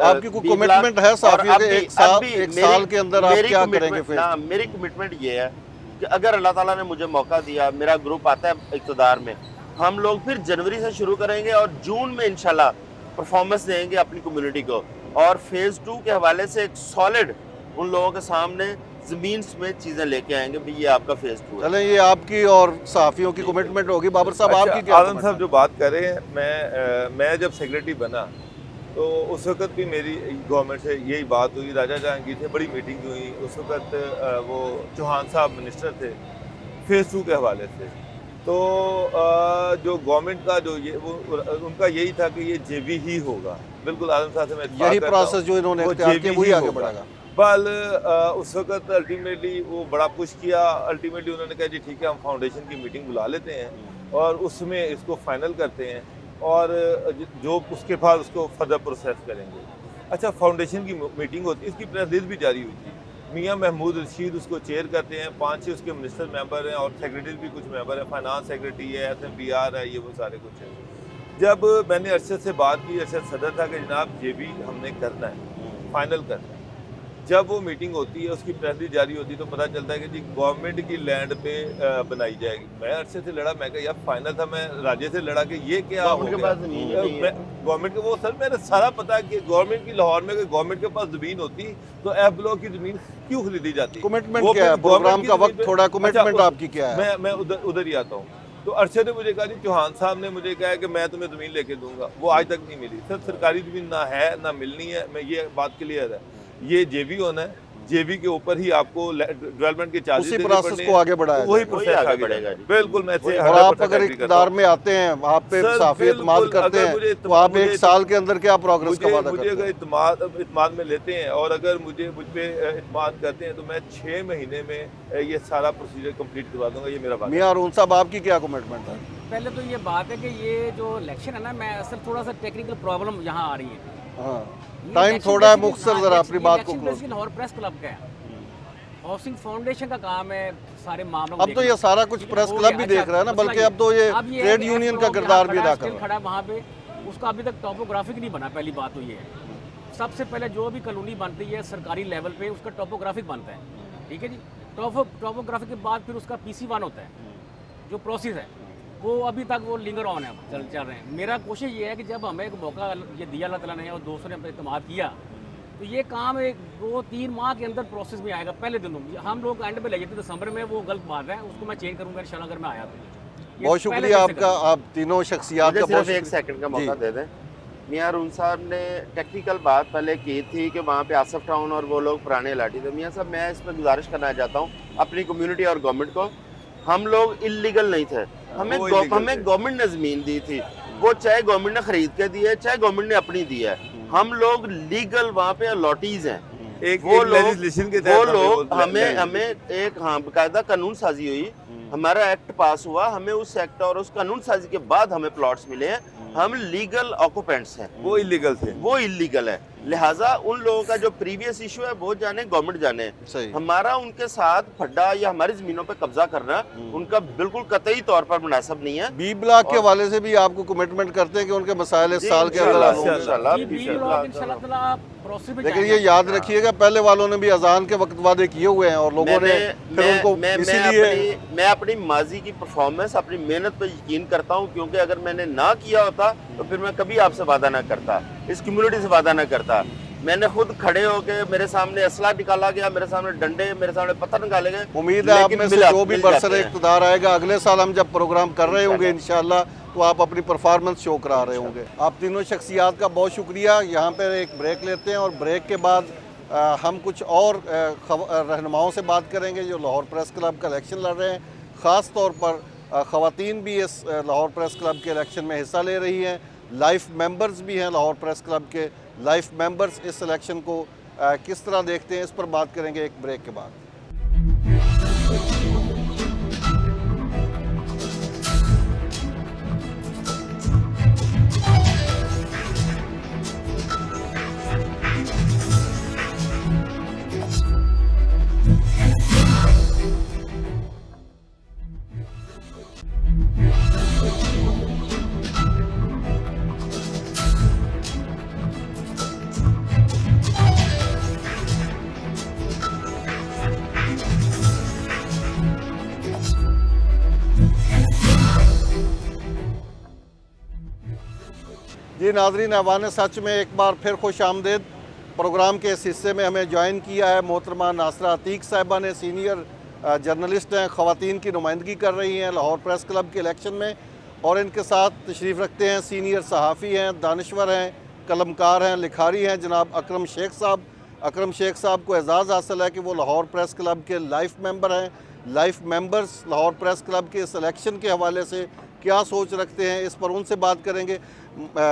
आपकी कोई B ब्लॉक कमिटमेंट है साफियों और के? अब एक भी साल के अंदर आप मेरी क्या commitment- करेंगे? ना, मेरी कमिटमेंट ये है कि अगर अल्लाह ताला ने मुझे मौका दिया, मेरा ग्रुप आता है इक़्तिदार में, हम लोग फिर जनवरी से शुरू करेंगे और जून में इंशाल्लाह परफॉर्मेंस देंगे अपनी कम्युनिटी को, और फेज़ 2 के हवाले से एक सॉलिड उन लोगों के सामने ज़मीन में चीज़ें लेके आएंगे भी ये आपका फेज़ 2 है। चलें, ये आपकी और सहाफ़ियों की कमिटमेंट होगी। बाबर साहब, अच्छा, आपकी क्या आलम साहब commitment? जो बात कर रहे हैं, मैं जब सेक्रेटरी बना तो उस वक्त भी मेरी गवर्नमेंट से यही बात हुई, राजा जहांगीर थे, बड़ी मीटिंग हुई। उस वक्त वो चौहान साहब मिनिस्टर थे फेज़ 2 के हवाले से। तो जो गवर्नमेंट का जो ये वो उनका यही था कि ये JV ही होगा। बिल्कुल आलम साहब से मैं इत्तेफाक यही करता प्रोसेस हूँ, जो इन्होंने वो इख्तियार JV किया वही ही आगे होगा। बढ़ेगा। बल उस वक्त अल्टीमेटली वो बड़ा पुश किया, अल्टीमेटली उन्होंने कहा जी ठीक है, हम फाउंडेशन की मीटिंग बुला लेते हैं और उसमें इसको फाइनल करते हैं और जो उसके बाद उसको फर्दर प्रोसेस करेंगे। अच्छा, फाउंडेशन की मीटिंग होती है, इसकी प्रेस रिलीज भी जारी हुई थी। मियाँ महमूद रशीद उसको चेयर करते हैं, 5-6 उसके मिनिस्टर मेंबर हैं और सेक्रेटरी भी कुछ मेंबर हैं, फाइनेंस सेक्रेटरी है, SMBR है, ये वो सारे कुछ हैं। जब मैंने अरशद से बात की, अरशद सदर था कि जनाब JV हमने करना है, फाइनल करना है। जब वो मीटिंग होती है, उसकी प्रेस रिलीज जारी होती है तो पता चलता है कि जी गवर्नमेंट की लैंड पे बनाई जाएगी। मैं अरशद से लड़ा, मैं कहा यार फाइनल था, मैं राजे से लड़ा कि ये क्या हो गवर्नमेंट के गया। पास ज़मीन नहीं है। गवर्नमेंट के वो सर मैंने सारा पता है कि गवर्नमेंट की लाहौर में गवर्नमेंट के पास ज़मीन होती तो F ब्लॉक की ज़मीन क्यों खरीदी जाती? कमिटमेंट वो क्या है? फिर प्रोग्राम गवर्नमेंट का की वक्त ज़मीन पे- थोड़ा, अच्छा, कमिटमेंट आपकी क्या है? मैं उधर ही आता हूँ। तो अरशद ने मुझे कहा जी चौहान साहब ने मुझे कहा है कि मैं तुम्हें ज़मीन लेके दूंगा, वो आज तक नहीं मिली। सर सरकारी ज़मीन ना है ना मिलनी है, मैं ये बात क्लियर है। ये JV होना है, JV के ऊपर ही आपको डेवलपमेंट के चार्जेस उसी देने प्रोसेस पड़ने को हैं। आगे बढ़ाया वही जाएगा। प्रोसेस आगे आगे बढ़ेगा बढ़ेगा। जी। बिल्कुल, मैं और आप अगर इक़्तिदार में आते हैं, आप पे सर, साफ़ी एतमाद बिल्कुल, करते अगर हैं मुझे तो आप एक मुझे- साल के अंदर क्या प्रोग्रेस का वादा मुझे करते अगर हैं? इत्माद में लेते हैं और अगर मुझ पे इत्माद करते हैं तो मैं 6 महीने में ये सारा प्रोसीजर कंप्लीट करवा दूंगा, ये मेरा वादा है। मियाँ अरुण साहब, आपकी क्या कमिटमेंट है? पहले तो ये बात है कि ये जो इलेक्शन है ना, मैं असल थोड़ा सा टेक्निकल प्रॉब्लम यहाँ आ रही है। हाँ, ये टाइम इलेक्शन थोड़ा है, बेसिकली- मुख्तसर हाँ, जरा ये अपनी बात को election close basically Lahore press club का है। हाउसिंग फाउंडेशन का काम है सारे मामलों को अब तो देखना। ये सारा कुछ प्रेस हो क्लब गया, भी अच्छा, देख रहा है ना, मसला बल्कि अब तो ये अब है ट्रेड कि यूनियन F का ब्लॉक किरदार भी जहाँ अदा खड़ा कर है, रहा खड़ा है वहाँ पे, उसका अभी तक टोपोग्राफिक नहीं बना। पहली बात तो ये है, सबसे पहले जो भी कॉलोनी बनती है सरकारी लेवल पे उसका टोपोग्राफिक बनता है, ठीक है जी। टोपोग्राफिक के बाद फिर उसका PC1 होता है, जो प्रोसेस है वो अभी तक वो लिंगर ऑन है, चल रहे हैं। मेरा कोशिश ये है कि जब हमें एक मौका ये दिया अल्लाह ताला ने और दोस्तों ने हम पे इत्मीनान किया, तो ये काम एक 2-3 माह के अंदर प्रोसेस में आएगा। पहले दिनों में हम लोग एंड में ले जाते दिसंबर में, वो गलत बात है, उसको मैं चेंज करूँगा इंशाल्लाह अगर मैं आया तो। ये बहुत पहले शुक्रिया दिन से आपका, आप तीनों शख्सियात मुझे का बहुत सिर्फ एक शुक्रिया। सेकंड का मौका जी। दे दें। मियाँ अरुण साहब ने टेक्निकल बात पहले की थी कि वहाँ पे आसफ टाउन और वो लोग पुराने इलाटी थे। मियाँ साहब, मैं इसमें गुजारिश करना चाहता हूँ अपनी कम्युनिटी और गवर्नमेंट को, हम लोग इलीगल नहीं थे, हमें वो illegal हमें थे। गवर्नमेंट ने ज़मीन दी थी, वो चाहे गवर्नमेंट ने खरीद के दी है चाहे गवर्नमेंट ने अपनी दी है, हम लोग लीगल वहाँ पे अलॉटीज हैं। एक वो लोग legislation के वो तहत लोग हमें हमें एक बाकायदा कानून साजी हुई, हमारा एक्ट पास हुआ, हमें उस एक्ट और उस कानून साजी के बाद हमें प्लॉट्स मिले हैं, हम लीगल ऑक्यूपेंट्स हैं, वो इलीगल थे। वो इलीगल है। लिहाजा उन लोगों का जो प्रीवियस इशू है वो जाने, गवर्नमेंट जाने। सही। हमारा उनके साथ फड्डा या हमारी जमीनों पे कब्जा करना उनका बिल्कुल कतई तौर पर मुनासिब नहीं है। बी ब्लॉक के हवाले से भी आपको कमिटमेंट करते हैं कि उनके मसाइल इस साल के अंदर हल होंगे। इंशाल्लाह, जी, बी ब्लॉक इंशाल्लाह प्रोसेस में लेकिन जाएगा। ये याद रखिएगा पहले वालों ने भी अजान के वक्त वादे किए हुए हैं और लोगों ने फिर उनको इसीलिए मैं अपनी माजी की परफॉर्मेंस, अपनी मेहनत पर यकीन करता हूँ, क्योंकि अगर मैंने ना किया होता तो फिर मैं कभी आपसे वादा ना करता, इस कम्युनिटी से वादा ना करता। मैंने खुद खड़े होके, मेरे सामने असला निकाला गया, मेरे सामने डंडे, मेरे सामने पत्थर निकाले गए। उम्मीद है आप लेकिन में से जो भी बरसरे इक़्तिदार आएगा अगले साल हम जब प्रोग्राम कर रहे होंगे इंशाल्लाह तो आप अपनी परफॉर्मेंस शो करा रहे होंगे। आप तीनों शख्सियात का बहुत शुक्रिया। यहाँ पर एक ब्रेक लेते हैं और ब्रेक के बाद हम कुछ और रहनुमाओं से बात करेंगे जो लाहौर प्रेस क्लब का इलेक्शन लड़ रहे हैं। ख़ास तौर पर ख़वातीन भी इस लाहौर प्रेस क्लब के इलेक्शन में हिस्सा ले रही हैं, लाइफ मेंबर्स भी हैं लाहौर प्रेस क्लब के। लाइफ मेंबर्स इस इलेक्शन को किस तरह देखते हैं, इस पर बात करेंगे एक ब्रेक के बाद। जी नाज़रीन, ऐवान सच में एक बार फिर खुश आमदेद। प्रोग्राम के इस हिस्से में हमें ज्वाइन किया है मोहतरमा नासरा अतीक साहिबा ने। सीनियर जर्नलिस्ट हैं, ख़वातीन की नुमाइंदगी कर रही हैं लाहौर प्रेस क्लब के इलेक्शन में, और इनके साथ तशरीफ़ रखते हैं सीनियर सहाफ़ी हैं, दानिश्वर हैं, कलमकार हैं, लिखारी हैं जनाब अकरम शेख साहब। अकरम शेख साहब को एजाज़ हासिल है कि वो लाहौर प्रेस क्लब के लाइफ मेंबर हैं। Life members Lahore press club के इस इलेक्शन के हवाले से क्या सोच रखते हैं, इस पर उनसे बात करेंगे।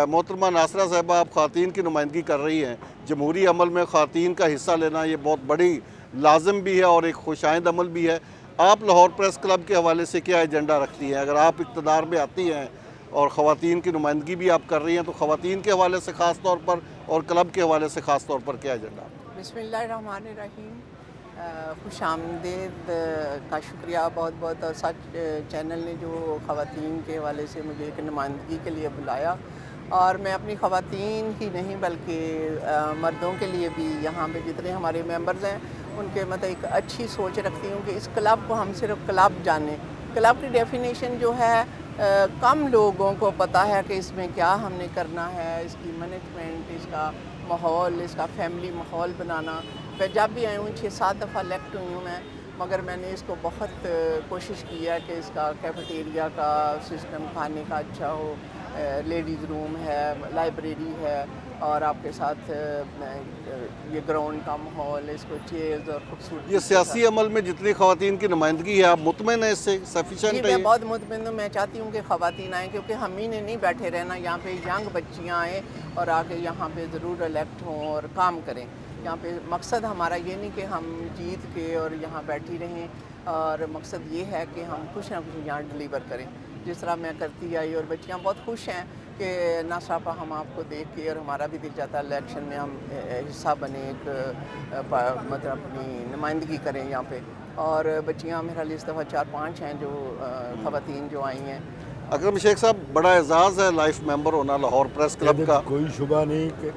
मोहतरमा नासरा साहिबा, आप ख़वातीन की नुमाइंदगी कर रही हैं। जमहूरी अमल में ख़वातीन का हिस्सा लेना ये बहुत बड़ी लाजम भी है और एक खुशाइंद अमल भी है। आप लाहौर प्रेस क्लब के हवाले से क्या एजेंडा रखती हैं? अगर आप इक़्तिदार में आती हैं और ख़वातीन की नुमाइंदगी भी आप कर रही हैं तो ख़वातीन के हवाले से ख़ास तौर पर और क्लब के हवाले से ख़ास तौर पर क्या एजेंडा? बिस्मिल्लाहिर्रहमानिर्रहीम। खुश आमदेद का शुक्रिया बहुत बहुत। और सच चैनल ने जो ख़वातीन के हवाले से मुझे एक नुमाइंदगी के लिए बुलाया, और मैं अपनी ख़वातीन ही नहीं बल्कि मर्दों के लिए भी यहाँ पे जितने हमारे मेंबर्स हैं उनके मतलब एक अच्छी सोच रखती हूँ कि इस क्लब को हम सिर्फ क्लब जाने। क्लब की डेफिनेशन जो है कम लोगों को पता है कि इसमें क्या हमने करना है, इसकी मैनेजमेंट, इसका माहौल, इसका फैमिली माहौल बनाना। मैं जब भी आई हूँ 6-7 दफ़ा इलेक्ट हुई हूँ मैं, मगर मैंने इसको बहुत कोशिश की है कि इसका कैफेटेरिया का सिस्टम खाने का अच्छा हो, लेडीज़ रूम है, लाइब्रेरी है, और आपके साथ ये ग्राउंड का माहौल, इसको चेयर्स और खूबसूरत। ये सियासी अमल में जितनी ख़वातीन की नुमाइंदगी है आप मुतमईन हैं इससे? सफिशेंट है? मैं बहुत मुतमईन हूँ। मैं चाहती हूँ कि ख़वातीन आएँ, क्योंकि हम ही ने नहीं बैठे रहना। यहाँ पे यंग बच्चियाँ आएँ और आके यहाँ पे ज़रूर इलेक्ट हों और काम करें। यहाँ पे मकसद हमारा ये नहीं कि हम जीत के और यहाँ बैठी रहें, और मकसद ये है कि हम कुछ ना कुछ यहाँ डिलीवर करें, जिस तरह मैं करती आई। और बच्चियाँ बहुत खुश हैं कि नासरापा हम आपको देख के, और हमारा भी दिल जाता है इलेक्शन में हम हिस्सा बने, एक मतलब अपनी नुमाइंदगी करें यहाँ पे। और बच्चियाँ मेरा इस दफ़ा 4-5 हैं जो ख़वातीन जो आई हैं। अकरम शेख साहब, बड़ा एजाज़ है लाइफ मेंबर होना लाहौर प्रेस क्लब का। कोई शुबा नहीं कि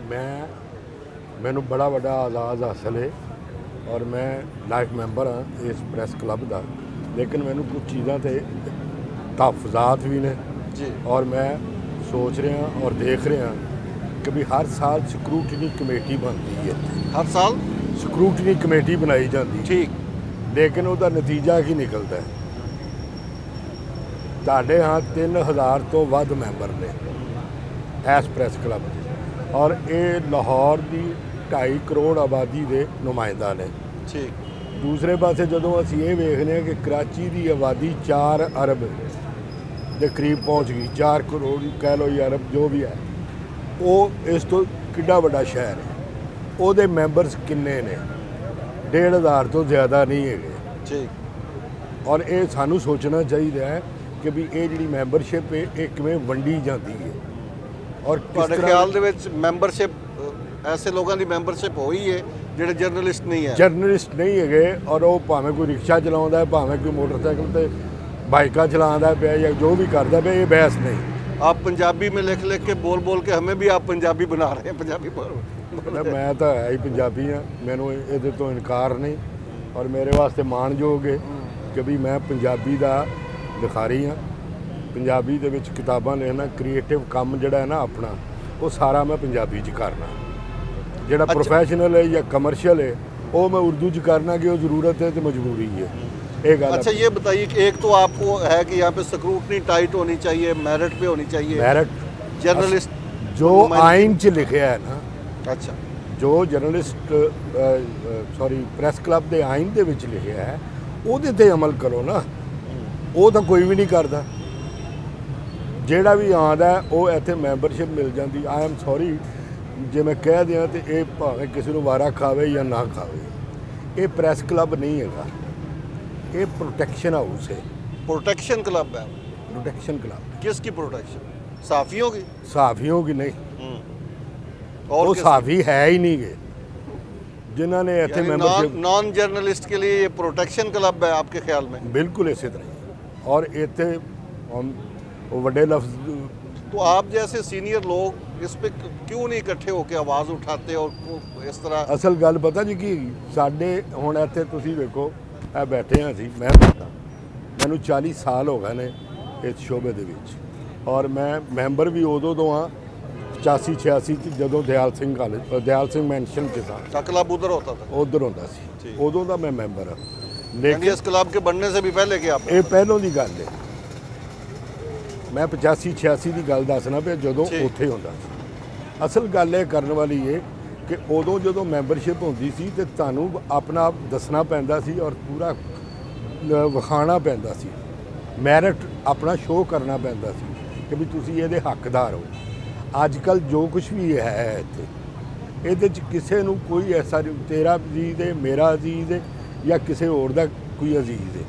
मैनू बड़ा बड़ा आज़ाद हासिल है और मैं लाइफ मैंबर हाँ इस प्रेस क्लब का, लेकिन मैनू कुछ चीज़ां ते तहफ़्ज़ात भी ने जी, और मैं सोच रहा और देख रहा कि भी हर साल स्क्रूटनी कमेटी बनती है, हर साल स्क्रूटनी कमेटी बनाई जाती है, ठीक, लेकिन उसका नतीजा की निकलता है? तुहाडे यहाँ 3000 तो वध मैंबर ने इस प्रेस क्लब के, और ये लाहौर की 2.5 करोड़ आबादी के नुमाइंदा ने। ठीक। दूसरे पासे जो असी ये वेखने कि कराची की आबादी 4 अरब के करीब पहुँच गई, 4 करोड़ कह लो या अरब जो भी है, वो इस तो किड्डा बड़ा शहर है, वो मैंबरस किन्ने ने? 1500 तो ज़्यादा नहीं है। ठीक। और ये सानू सोचना चाहिए कि भी ये जी मैंबरशिप है ये किवें वंडी जाती है, और ਤੁਹਾਡੇ ਖਿਆਲ ਦੇ ਵਿੱਚ ਮੈਂਬਰਸ਼ਿਪ ऐसे लोगों की मैंबरशिप हो ही है ਜਿਹੜੇ ਜਰਨਲਿਸਟ नहीं है। ਜਰਨਲਿਸਟ ਨਹੀਂ ਹੈਗੇ ਔਰ ਉਹ ਭਾਵੇਂ ਕੋਈ ਰਿਕਸ਼ਾ ਚਲਾਉਂਦਾ ਹੈ, ਭਾਵੇਂ ਕੋਈ ਮੋਟਰਸਾਈਕਲ ਤੇ ਬਾਈਕਾਂ ਚਲਾਉਂਦਾ ਪਿਆ ਜਾਂ ਜੋ ਵੀ ਕਰਦਾ ਪਿਆ, ਇਹ ਬਹਿਸ ਨਹੀਂ। आप पंजाबी में लिख लिख के बोल के हमें भी आप पंजाबी बना रहे हैं। पंजाबी ਮੈਂ ਤਾਂ ਹੈ ਹੀ ਪੰਜਾਬੀ ਹਾਂ, ਮੈਨੂੰ ਇਹਦੇ ਤੋਂ ਇਨਕਾਰ ਨਹੀਂ ਔਰ ਮੇਰੇ ਵਾਸਤੇ ਮਾਣਯੋਗ ਹੈ ਕਿ ਵੀ ਮੈਂ ਪੰਜਾਬੀ ਦਾ ਲਿਖਾਰੀ ਹਾਂ। ਪੰਜਾਬੀ ਦੇ ਵਿੱਚ ਕਿਤਾਬਾਂ ਲਿਖਣਾ, ਕ੍ਰੀਏਟਿਵ ਕੰਮ ਜਿਹੜਾ ਹੈ ਨਾ ਆਪਣਾ, ਉਹ ਸਾਰਾ ਮੈਂ ਪੰਜਾਬੀ 'ਚ ਕਰਨਾ। ਜਿਹੜਾ ਪ੍ਰੋਫੈਸ਼ਨਲ ਹੈ ਜਾਂ ਕਮਰਸ਼ੀਅਲ ਹੈ ਉਹ ਮੈਂ ਉਰਦੂ 'ਚ करना कि वो ज़रूरत है तो मजबूरी है। एक गल अच्छा, ये बताइए कि एक तो आपको है कि यहाँ पे स्क्रूटनी टाइट होनी चाहिए, मेरिट पे होनी चाहिए, मेरिट जर्नलिस्ट जो आइन च लिखा है ना, अच्छा जो जर्नलिस्ट सॉरी ਪ੍ਰੈਸ ਕਲੱਬ ਦੇ ਆਇਨ ਦੇ ਵਿੱਚ ਲਿਖਿਆ ਹੈ ਉਹਦੇ ਤੇ ਅਮਲ ਕਰੋ ਨਾ। ਉਹ ਤਾਂ ਕੋਈ ਵੀ ਨਹੀਂ ਕਰਦਾ। ਜਿਹੜਾ ਵੀ ਆਉਂਦਾ ਉਹ ਇੱਥੇ ਮੈਂਬਰਸ਼ਿਪ ਮਿਲ ਜਾਂਦੀ। ਆਈ ਐਮ ਸੌਰੀ ਜੇ ਮੈਂ ਕਹਿ ਦਿਆਂ ਤੇ ਇਹ ਭਾਵੇਂ ਕਿਸੇ ਨੂੰ ਵਾਰਾ ਖਾਵੇ ਜਾਂ ਨਾ ਖਾਵੇ, ਇਹ ਪ੍ਰੈਸ ਕਲੱਬ ਨਹੀਂ ਹੈਗਾ, ਇਹ प्रोटेक्शन हाउस है। प्रोटेक्शन क्लब है। प्रोटेक्शन क्लब किसकी प्रोटेक्शन? साफियों की? सहाफ़ियों की नहीं, और वो सहाफ़ी है ही नहीं गे जिन्होंने इतने मेंबरशिप। नॉन जर्नलिस्ट के लिए ये प्रोटेक्शन क्लब है आपके ख्याल में? बिल्कुल इसी तरह। और इतने हम वो बड़े लफ्ज, तो आप जैसे सीनियर लोग इस पे क्यों नहीं इकट्ठे होकर आवाज़ उठाते और इस तरह? असल गल पता जी कि साडे हुण इत्थे तुसीं देखो ਇਹ ਬੈਠੇ ਹਾਂ ਅਸੀਂ, ਮੈਂ ਬੈਠਾ, ਮੈਨੂੰ 40 ਸਾਲ ਹੋ ਗਏ ਨੇ ਇਸ ਸ਼ੋਬੇ ਦੇ ਵਿੱਚ ਔਰ ਮੈਂ ਮੈਂਬਰ ਵੀ ਉਦੋਂ ਤੋਂ ਹਾਂ 85 86 ਚ ਜਦੋਂ ਦਿਆਲ ਸਿੰਘ ਕਾਲਜ, ਦਿਆਲ ਸਿੰਘ ਮੈਂਸ਼ਨ ਚ था। क्लब उधर होता था? ਉਧਰ ਹੁੰਦਾ ਸੀ, ਉਦੋਂ ਦਾ ਮੈਂ ਮੈਂਬਰ ਹਾਂ। यानी ਲੇਕਿन इस क्लब के बनने से भी पहले के आप? ਇਹ ਪਹਿਲੋਂ ਦੀ ਗੱਲ ਹੈ। ਮੈਂ 85 86 ਦੀ ਗੱਲ ਦੱਸਣਾ ਪਿਆ ਜਦੋਂ ਉੱਥੇ ਹੁੰਦਾ ਸੀ। ਅਸਲ ਗੱਲ ਇਹ ਕਰਨ ਵਾਲੀ ਹੈ ਕਿ ਉਦੋਂ ਜਦੋਂ ਮੈਂਬਰਸ਼ਿਪ ਹੁੰਦੀ ਸੀ ਤੇ ਤੁਹਾਨੂੰ ਆਪਣਾ ਆਪ ਦੱਸਣਾ ਪੈਂਦਾ ਸੀ ਔਰ ਪੂਰਾ ਵਿਖਾਉਣਾ ਪੈਂਦਾ ਸੀ, ਮੈਰਿਟ ਆਪਣਾ ਸ਼ੋਅ ਕਰਨਾ ਪੈਂਦਾ ਸੀ ਕਿ ਵੀ ਤੁਸੀਂ ਇਹਦੇ ਹੱਕਦਾਰ ਹੋ। ਅੱਜ ਕੱਲ੍ਹ ਜੋ ਕੁਝ ਵੀ ਹੈ ਇੱਥੇ, ਇਹਦੇ 'ਚ ਕਿਸੇ ਨੂੰ ਕੋਈ ਐਸਾ ਨਹੀਂ ਤੇਰਾ ਅਜ਼ੀਜ਼ ਹੈ, ਮੇਰਾ ਅਜ਼ੀਜ਼ ਹੈ ਜਾਂ ਕਿਸੇ ਹੋਰ ਦਾ ਕੋਈ ਅਜ਼ੀਜ਼ ਹੈ,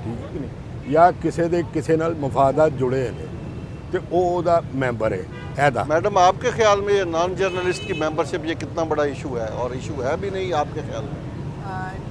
ਠੀਕ ਹੈ ਕਿ ਨਹੀਂ, ਜਾਂ ਕਿਸੇ ਦੇ ਕਿਸੇ ਨਾਲ ਮਫਾਦਾਤ ਜੁੜੇ ਨੇ ਤੇ ਉਹ ਉਹਦਾ ਮੈਂਬਰ ਹੈ। ऐदा मैडम, आपके ख्याल में ये नॉन जर्नलिस्ट की मेंबरशिप ये कितना बड़ा इशू है, और इशू है भी नहीं आपके ख्याल में?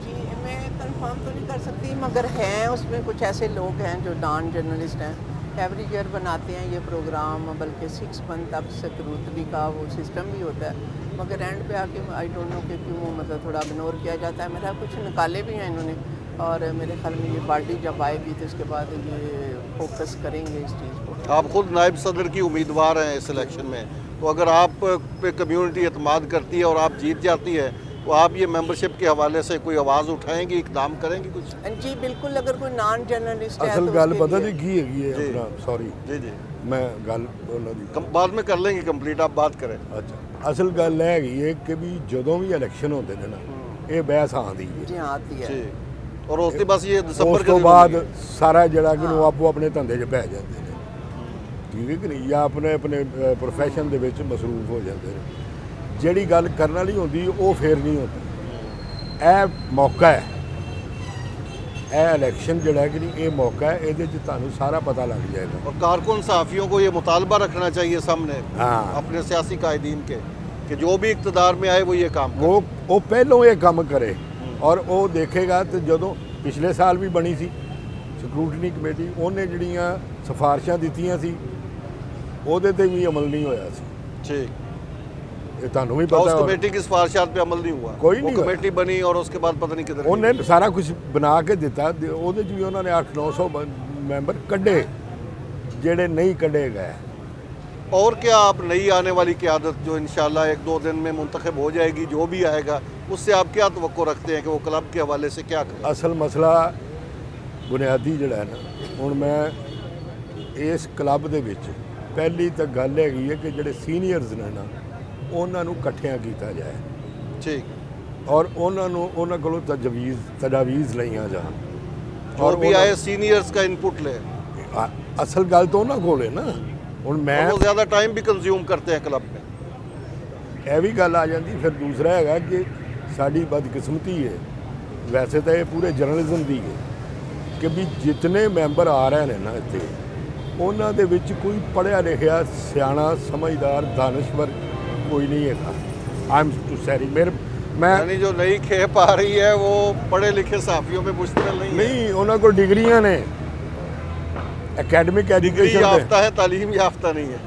जी, मैं कंफर्म तो नहीं कर सकती, मगर हैं उसमें कुछ ऐसे लोग हैं जो नॉन जर्नलिस्ट हैं, एवरी ईयर बनाते हैं ये प्रोग्राम, बल्कि 6 मंथ तक स्क्रूटनी का वो सिस्टम भी होता है, मगर एंड पे आके आई डोंट नो कि क्यों मतलब थोड़ा इग्नोर किया जाता है। मेरा कुछ निकाले भी हैं इन्होंने, और मेरे ख्याल में ये पार्टी जब आएगी तो इसके बाद ये फोकस करेंगे इस चीज़ को। आप खुद नायब सदर की उम्मीदवार हैं इस इलेक्शन में, तो अगर आप पे कम्युनिटी एतमाद करती है और आप जीत जाती है तो आप ये मेंबरशिप के हवाले से कोई आवाज़ उठाएंगी, इकदाम करेंगे कुछ? जी बिल्कुल, अगर कोई नॉन जर्नलिस्ट है असल तो गल उसके पता लिए- जी की हैगी है अपना, सॉरी जी जी, मैं गल ਉਹਨਾਂ ਦੀ बाद में कर लेंगे कंप्लीट, आप बात करें। ਅੱਛਾ, ਅਸਲ ਗੱਲ ਇਹ ਹੈਗੀ ਹੈ ਕਿ ਵੀ ਜਦੋਂ ਵੀ ਇਲੈਕਸ਼ਨ ਹੁੰਦੇ ਨੇ ਨਾ ਇਹ ਬਹਿਸ ਆਉਂਦੀ ਹੈ। जी हाँ आती है। जी, और उसके बाद ये ਉਸ दिसंबर ਤੋਂ के ਬਾਅਦ ਸਾਰਾ ਜਿਹੜਾ ਕਿ ਉਹ ਆਪੋ ਆਪਣੇ ਧੰਦੇ 'ਚ ਬਹਿ ਜਾਂਦੇ ਨੇ, ਠੀਕ ਹੈ ਕਿ ਨਹੀਂ, ਜਾਂ ਆਪਣੇ ਆਪਣੇ ਪ੍ਰੋਫੈਸ਼ਨ ਦੇ ਵਿੱਚ ਮਸਰੂਫ ਹੋ ਜਾਂਦੇ ਨੇ। ਜਿਹੜੀ ਗੱਲ ਕਰਨ ਵਾਲੀ ਹੁੰਦੀ ਉਹ ਫੇਰ ਨਹੀਂ ਹੁੰਦੀ। ਇਹ ਮੌਕਾ ਹੈ, ਇਹ ਇਲੈਕਸ਼ਨ ਜਿਹੜਾ ਹੈ ਕਿ ਨਹੀਂ, ਇਹ ਮੌਕਾ ਹੈ, ਇਹਦੇ 'ਚ ਤੁਹਾਨੂੰ ਸਾਰਾ ਪਤਾ ਲੱਗ ਜਾਏਗਾ। और कारकुन सहाफ़ियों को ये मुतालबा रखना चाहिए सामने हाँ। अपने सियासी कायदीन के कि जो भी इक़्तिदार में आए वो ये काम करे। ਉਹ ਪਹਿਲੋਂ ਇਹ ਕੰਮ ਕਰੇ ਔਰ ਉਹ ਦੇਖੇਗਾ। ਤੇ ਜਦੋਂ ਪਿਛਲੇ ਸਾਲ ਵੀ ਬਣੀ ਸੀ ਸਕਰੂਟਨੀ ਕਮੇਟੀ, ਉਹਨੇ ਜਿਹੜੀਆਂ ਸਿਫਾਰਿਸ਼ਾਂ ਦਿੱਤੀਆਂ ਸੀ ਉਹਦੇ ਤੇ ਵੀ ਅਮਲ ਨਹੀਂ ਹੋਇਆ ਸੀ। ठीक, ਇਹ ਤੁਹਾਨੂੰ ਵੀ तो ਪਤਾ उस है। कमेटी की सिफारिशात पे अमल नहीं हुआ? कोई वो नहीं हुआ। कमेटी बनी और उसके बाद पता नहीं किधर ਉਹਨੇ ਸਾਰਾ ਕੁਝ ਬਣਾ ਕੇ ਦਿੱਤਾ, ਉਹਦੇ 'ਚ ਵੀ ਉਹਨਾਂ ਨੇ 800-900 ਮੈਂਬਰ ਕੱਢੇ ਜਿਹੜੇ नहीं ਕੱਢੇ ਗਏ। और क्या आप नई आने वाली क़यादत जो इंशाल्लाह 1-2 दिन में मुंतखब हो जाएगी, जो भी आएगा, उससे आप क्या तवक्को रखते हैं कि वो क्लब के हवाले से क्या करें? ਅਸਲ ਮਸਲਾ ਬੁਨਿਆਦੀ ਜਿਹੜਾ ਹੈ ਨਾ, ਹੁਣ ਮੈਂ ਇਸ ਕਲੱਬ ਦੇ ਵਿੱਚ ਪਹਿਲੀ ਤਾਂ ਗੱਲ ਹੈਗੀ ਹੈ ਕਿ ਜਿਹੜੇ ਸੀਨੀਅਰਸ ਨੇ ਨਾ ਉਹਨਾਂ ਨੂੰ ਇਕੱਠਿਆਂ ਕੀਤਾ ਜਾਏ ठीक, ਔਰ ਉਹਨਾਂ ਕੋਲੋਂ ਤਜਾਵੀਜ਼ ਲਈਆਂ ਜਾਣ और भी ਉਹਨਾਂ- आए सीनियर्स का इनपुट ले। ਅਸਲ ਗੱਲ ਤਾਂ ਉਹਨਾਂ ਕੋਲ ਹੈ ਨਾ। ਹੁਣ ਮੈਂ और वो ज़्यादा टाइम भी कंज्यूम करते हैं क्लब में। ਇਹ ਵੀ ਗੱਲ ਆ ਜਾਂਦੀ। ਫਿਰ ਦੂਸਰਾ ਹੈਗਾ ਕਿ ਸਾਡੀ ਬਦਕਿਸਮਤੀ ਹੈ, ਵੈਸੇ ਤਾਂ ਇਹ ਪੂਰੇ ਜਰਨਲਿਜ਼ਮ ਦੀ ਹੈ ਕਿ ਵੀ ਜਿਤਨੇ ਮੈਂਬਰ ਆ ਰਹੇ ਨੇ ਨਾ ਇੱਥੇ, ਉਹਨਾਂ ਦੇ ਵਿੱਚ ਕੋਈ ਪੜ੍ਹਿਆ ਲਿਖਿਆ ਸਿਆਣਾ ਸਮਝਦਾਰ ਦਾਨਸ਼ਵਰ ਕੋਈ ਨਹੀਂ ਹੈਗਾ। आई एम टू सैरी मेरे मैं यानी जो नई खेप आ रही है वो पढ़े लिखे सहाफ़ियों में मुश्तमिल नहीं है। नहीं ਉਹਨਾਂ ਕੋਲ ਡਿਗਰੀਆਂ ਨੇ ਅਕੈਡਮਿਕ डिग्री ਐਜੂਕੇਸ਼ਨ याफ्ता है, तालीम याफ्ता नहीं है।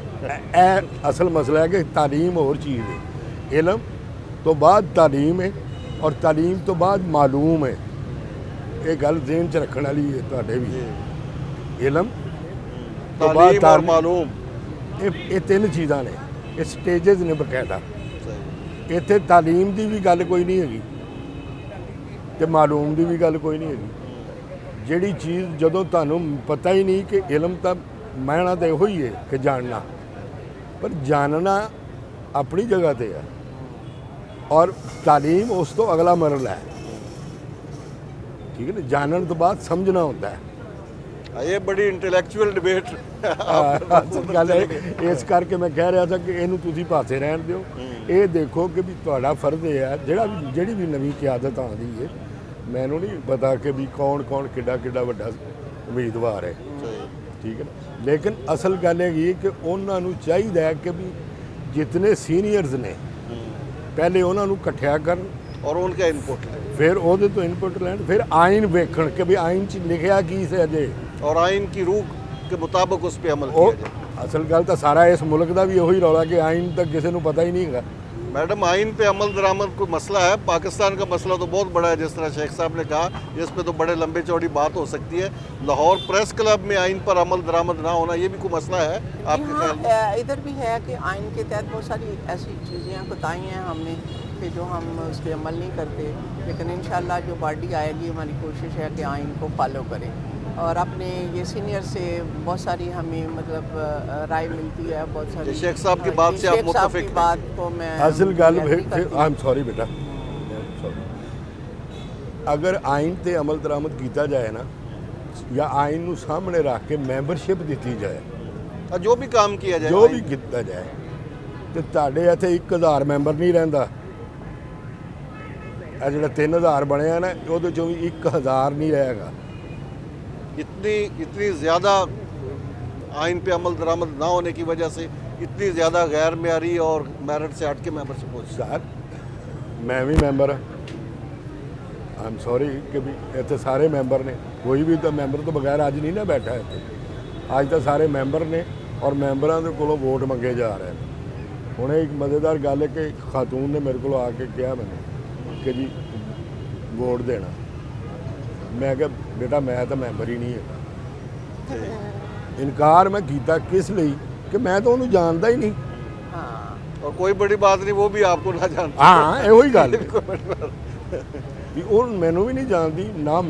ਇਹ ਅਸਲ ਮਸਲਾ ਹੈ ਕਿ ਤਾਲੀਮ ਹੋਰ ਚੀਜ਼ ਹੈ ਇਲਮ ਤੋਂ ਬਾਅਦ ਤਾਲੀਮ ਹੈ ਔਰ ਤਾਲੀਮ ਤੋਂ ਬਾਅਦ ਮਾਲੂਮ ਹੈ ਇਹ ਗੱਲ ਜ਼ਿਹਨ 'ਚ ਰੱਖਣ ਵਾਲੀ ਹੈ ਤੁਹਾਡੇ ਵੀ ਇਲਮ ਤੋਂ ਬਾਅਦ तालीम और मालूम। ਇਹ ਤਿੰਨ ਚੀਜ਼ਾਂ ਨੇ ਇਹ ਸਟੇजेस ਨੇ ਬਕਾਇਦਾ सही। ਇੱਥੇ ਤਾਲੀਮ ਦੀ ਵੀ ਗੱਲ ਕੋਈ ਨਹੀਂ ਹੈਗੀ ਤੇ ਮਾਲੂਮ ਦੀ ਵੀ ਗੱਲ ਕੋਈ ਨਹੀਂ ਹੈਗੀ ਜਿਹੜੀ ਚੀਜ਼ ਜਦੋਂ ਤੁਹਾਨੂੰ ਪਤਾ ਹੀ ਨਹੀਂ ਕਿ ਇਲਮ ਤਾਂ ਮੈਣਾ ਤਾਂ ਇਹੋ ਹੀ ਹੈ ਕਿ ਜਾਣਨਾ ਪਰ ਜਾਣਨਾ ਆਪਣੀ ਜਗ੍ਹਾ ਤੇ ਹੈ ਔਰ ਤਾਲੀਮ ਉਸ ਤੋਂ ਅਗਲਾ ਮਰਹਲਾ ਹੈ ਠੀਕ ਹੈ ਨਾ ਜਾਣਨ ਤੋਂ ਬਾਅਦ ਸਮਝਣਾ ਹੁੰਦਾ ਹੈ ये बड़ी इंटेलेक्चुअल डिबेट ਗੱਲ ਹੈ ਇਸ ਕਰਕੇ ਮੈਂ ਕਹਿ ਰਿਹਾ ਸੀ ਕਿ ਇਹਨੂੰ ਤੁਸੀਂ ਪਾਸੇ ਰਹਿਣ ਦਿਓ ਇਹ ਦੇਖੋ ਕਿ ਵੀ ਤੁਹਾਡਾ ਫਰਜ਼ ਇਹ ਹੈ ਜਿਹੜੀ ਵੀ ਨਵੀਂ ਕਿਆਦਤ ਆਉਂਦੀ ਹੈ ਮੈਨੂੰ ਨਹੀਂ ਪਤਾ ਕਿ ਵੀ ਕੌਣ ਕਿੱਡਾ ਵੱਡਾ ਉਮੀਦਵਾਰ ਹੈ ਠੀਕ ਹੈ ਨਾ ਲੇਕਿਨ ਅਸਲ ਗੱਲ ਹੈਗੀ ਹੈ ਕਿ ਉਹਨਾਂ ਨੂੰ ਚਾਹੀਦਾ ਹੈ ਕਿ ਵੀ ਜਿਤਨੇ ਸੀਨੀਅਰਸ ਨੇ ਪਹਿਲੇ ਉਹਨਾਂ ਨੂੰ ਇਕੱਠਿਆ ਕਰਨ और उनका इनपुट है ਫਿਰ ਉਹਦੇ ਤੋਂ ਇਨਪੁਟ ਲੈਣ ਫਿਰ ਆਇਨ ਵੇਖਣ ਕਿ ਵੀ ਆਇਨ 'ਚ ਲਿਖਿਆ ਕੀ ਸੀ ਅਜੇ और आइन की रूह के मुताबिक उस पर अमल ਉਹ किया जाए। ਅਸਲ ਗੱਲ ਤਾਂ ਸਾਰਾ ਇਸ ਮੁਲਕ ਦਾ ਵੀ ਉਹੀ ਰੌਲਾ ਕਿ ਆਇਨ ਤਾਂ ਕਿਸੇ ਨੂੰ ਪਤਾ ਹੀ ਨਹੀਂ ਹੈਗਾ मैडम आइन पे अमल दरामद कोई मसला है, पाकिस्तान का मसला तो बहुत बड़ा है, जिस तरह शेख साहब ने कहा, इस पे तो बड़े लंबे चौड़ी बात हो सकती है। लाहौर प्रेस क्लब में आइन पर अमल दरामद ना होना ये भी कोई मसला है आपके ख्याल में? हाँ, इधर भी है कि आइन के तहत बहुत सारी ऐसी चीज़ें बताई हैं हमने कि जो हम उस पर अमल नहीं करते, लेकिन इंशाल्लाह जो पार्टी आएगी हमारी कोशिश है कि आइन को फॉलो करें और अपने ये सीनियर से बहुत सारी हमें मतलब राय मिलती है, बहुत सारी शेख साहब की बात से आप शेख साहब मुत्तफिक की हैं? बात को मैं ਅਸਲ ਗੱਲ agree करती हूँ। आई एम सॉरी बेटा ਅਗਰ ਆਇਨ ਤੇ ਅਮਲ ਦਰਾਮਦ ਕੀਤਾ ਜਾਏ ਨਾ ਜਾਂ ਆਇਨ ਨੂੰ ਸਾਹਮਣੇ ਰੱਖ ਕੇ ਮੈਂਬਰਸ਼ਿਪ ਦਿੱਤੀ ਜਾਏ और जो भी काम किया जाए ਜੋ आइन- ਵੀ ਕੀਤਾ ਜਾਏ ਤੇ ਤੁਹਾਡੇ ਇੱਥੇ 1000 ਮੈਂਬਰ ਨਹੀਂ ਰਹਿੰਦਾ ਇਹ ਜਿਹੜਾ 3000 ਬਣਿਆ ਨਾ ਉਹਦੇ ਚੋਂ ਵੀ 1000 ਨਹੀਂ ਰਹੇਗਾ इतनी ज़्यादा आइन पे अमल दरामद ना होने की वजह से इतनी ज़्यादा गैर मेयारी और मेरिट से हट के मेंबरशिप हो जाए। ਸਰ ਮੈਂ ਵੀ ਮੈਂਬਰ ਹਾਂ ਆਮ ਸੌਰੀ ਕਿ ਵੀ ਇੱਥੇ ਸਾਰੇ ਮੈਂਬਰ ਨੇ ਕੋਈ ਵੀ ਤਾਂ ਮੈਂਬਰ ਤੋਂ ਬਗੈਰ ਅੱਜ ਨਹੀਂ ਨਾ ਬੈਠਾ ਇੱਥੇ ਅੱਜ ਤਾਂ ਸਾਰੇ ਮੈਂਬਰ ਨੇ ਔਰ ਮੈਂਬਰਾਂ ਦੇ ਕੋਲੋਂ ਵੋਟ ਮੰਗੇ ਜਾ ਰਹੇ ਨੇ ਹੁਣ ਇੱਕ ਮਜ਼ੇਦਾਰ ਗੱਲ ਹੈ ਕਿ ਇੱਕ ਖਾਤੂਨ ਨੇ ਮੇਰੇ ਕੋਲ ਆ ਕੇ ਕਿਹਾ ਮੈਨੂੰ ਕਿ ਜੀ ਵੋਟ ਦੇਣਾ ਮੈਂ ਕਿਹਾ ਬੇਟਾ ਮੈਂ ਤਾਂ ਮੈਂਬਰ ਹੀ ਨਹੀਂ ਹੈਗਾ ਇਨਕਾਰ ਮੈਂ ਕੀਤਾ ਕਿਸ ਲਈ ਕਿ ਮੈਂ ਤਾਂ ਉਹਨੂੰ ਜਾਣਦਾ ਹੀ ਨਹੀਂ हाँ और कोई बड़ी बात नहीं, वो भी आपको ना जानते। ਹਾਂ ਇਹੋ ਹੀ ਗੱਲ कोई बड़ी बात ਵੀ ਉਹ ਮੈਨੂੰ ਵੀ ਨਹੀਂ ਜਾਣਦੀ ਨਾ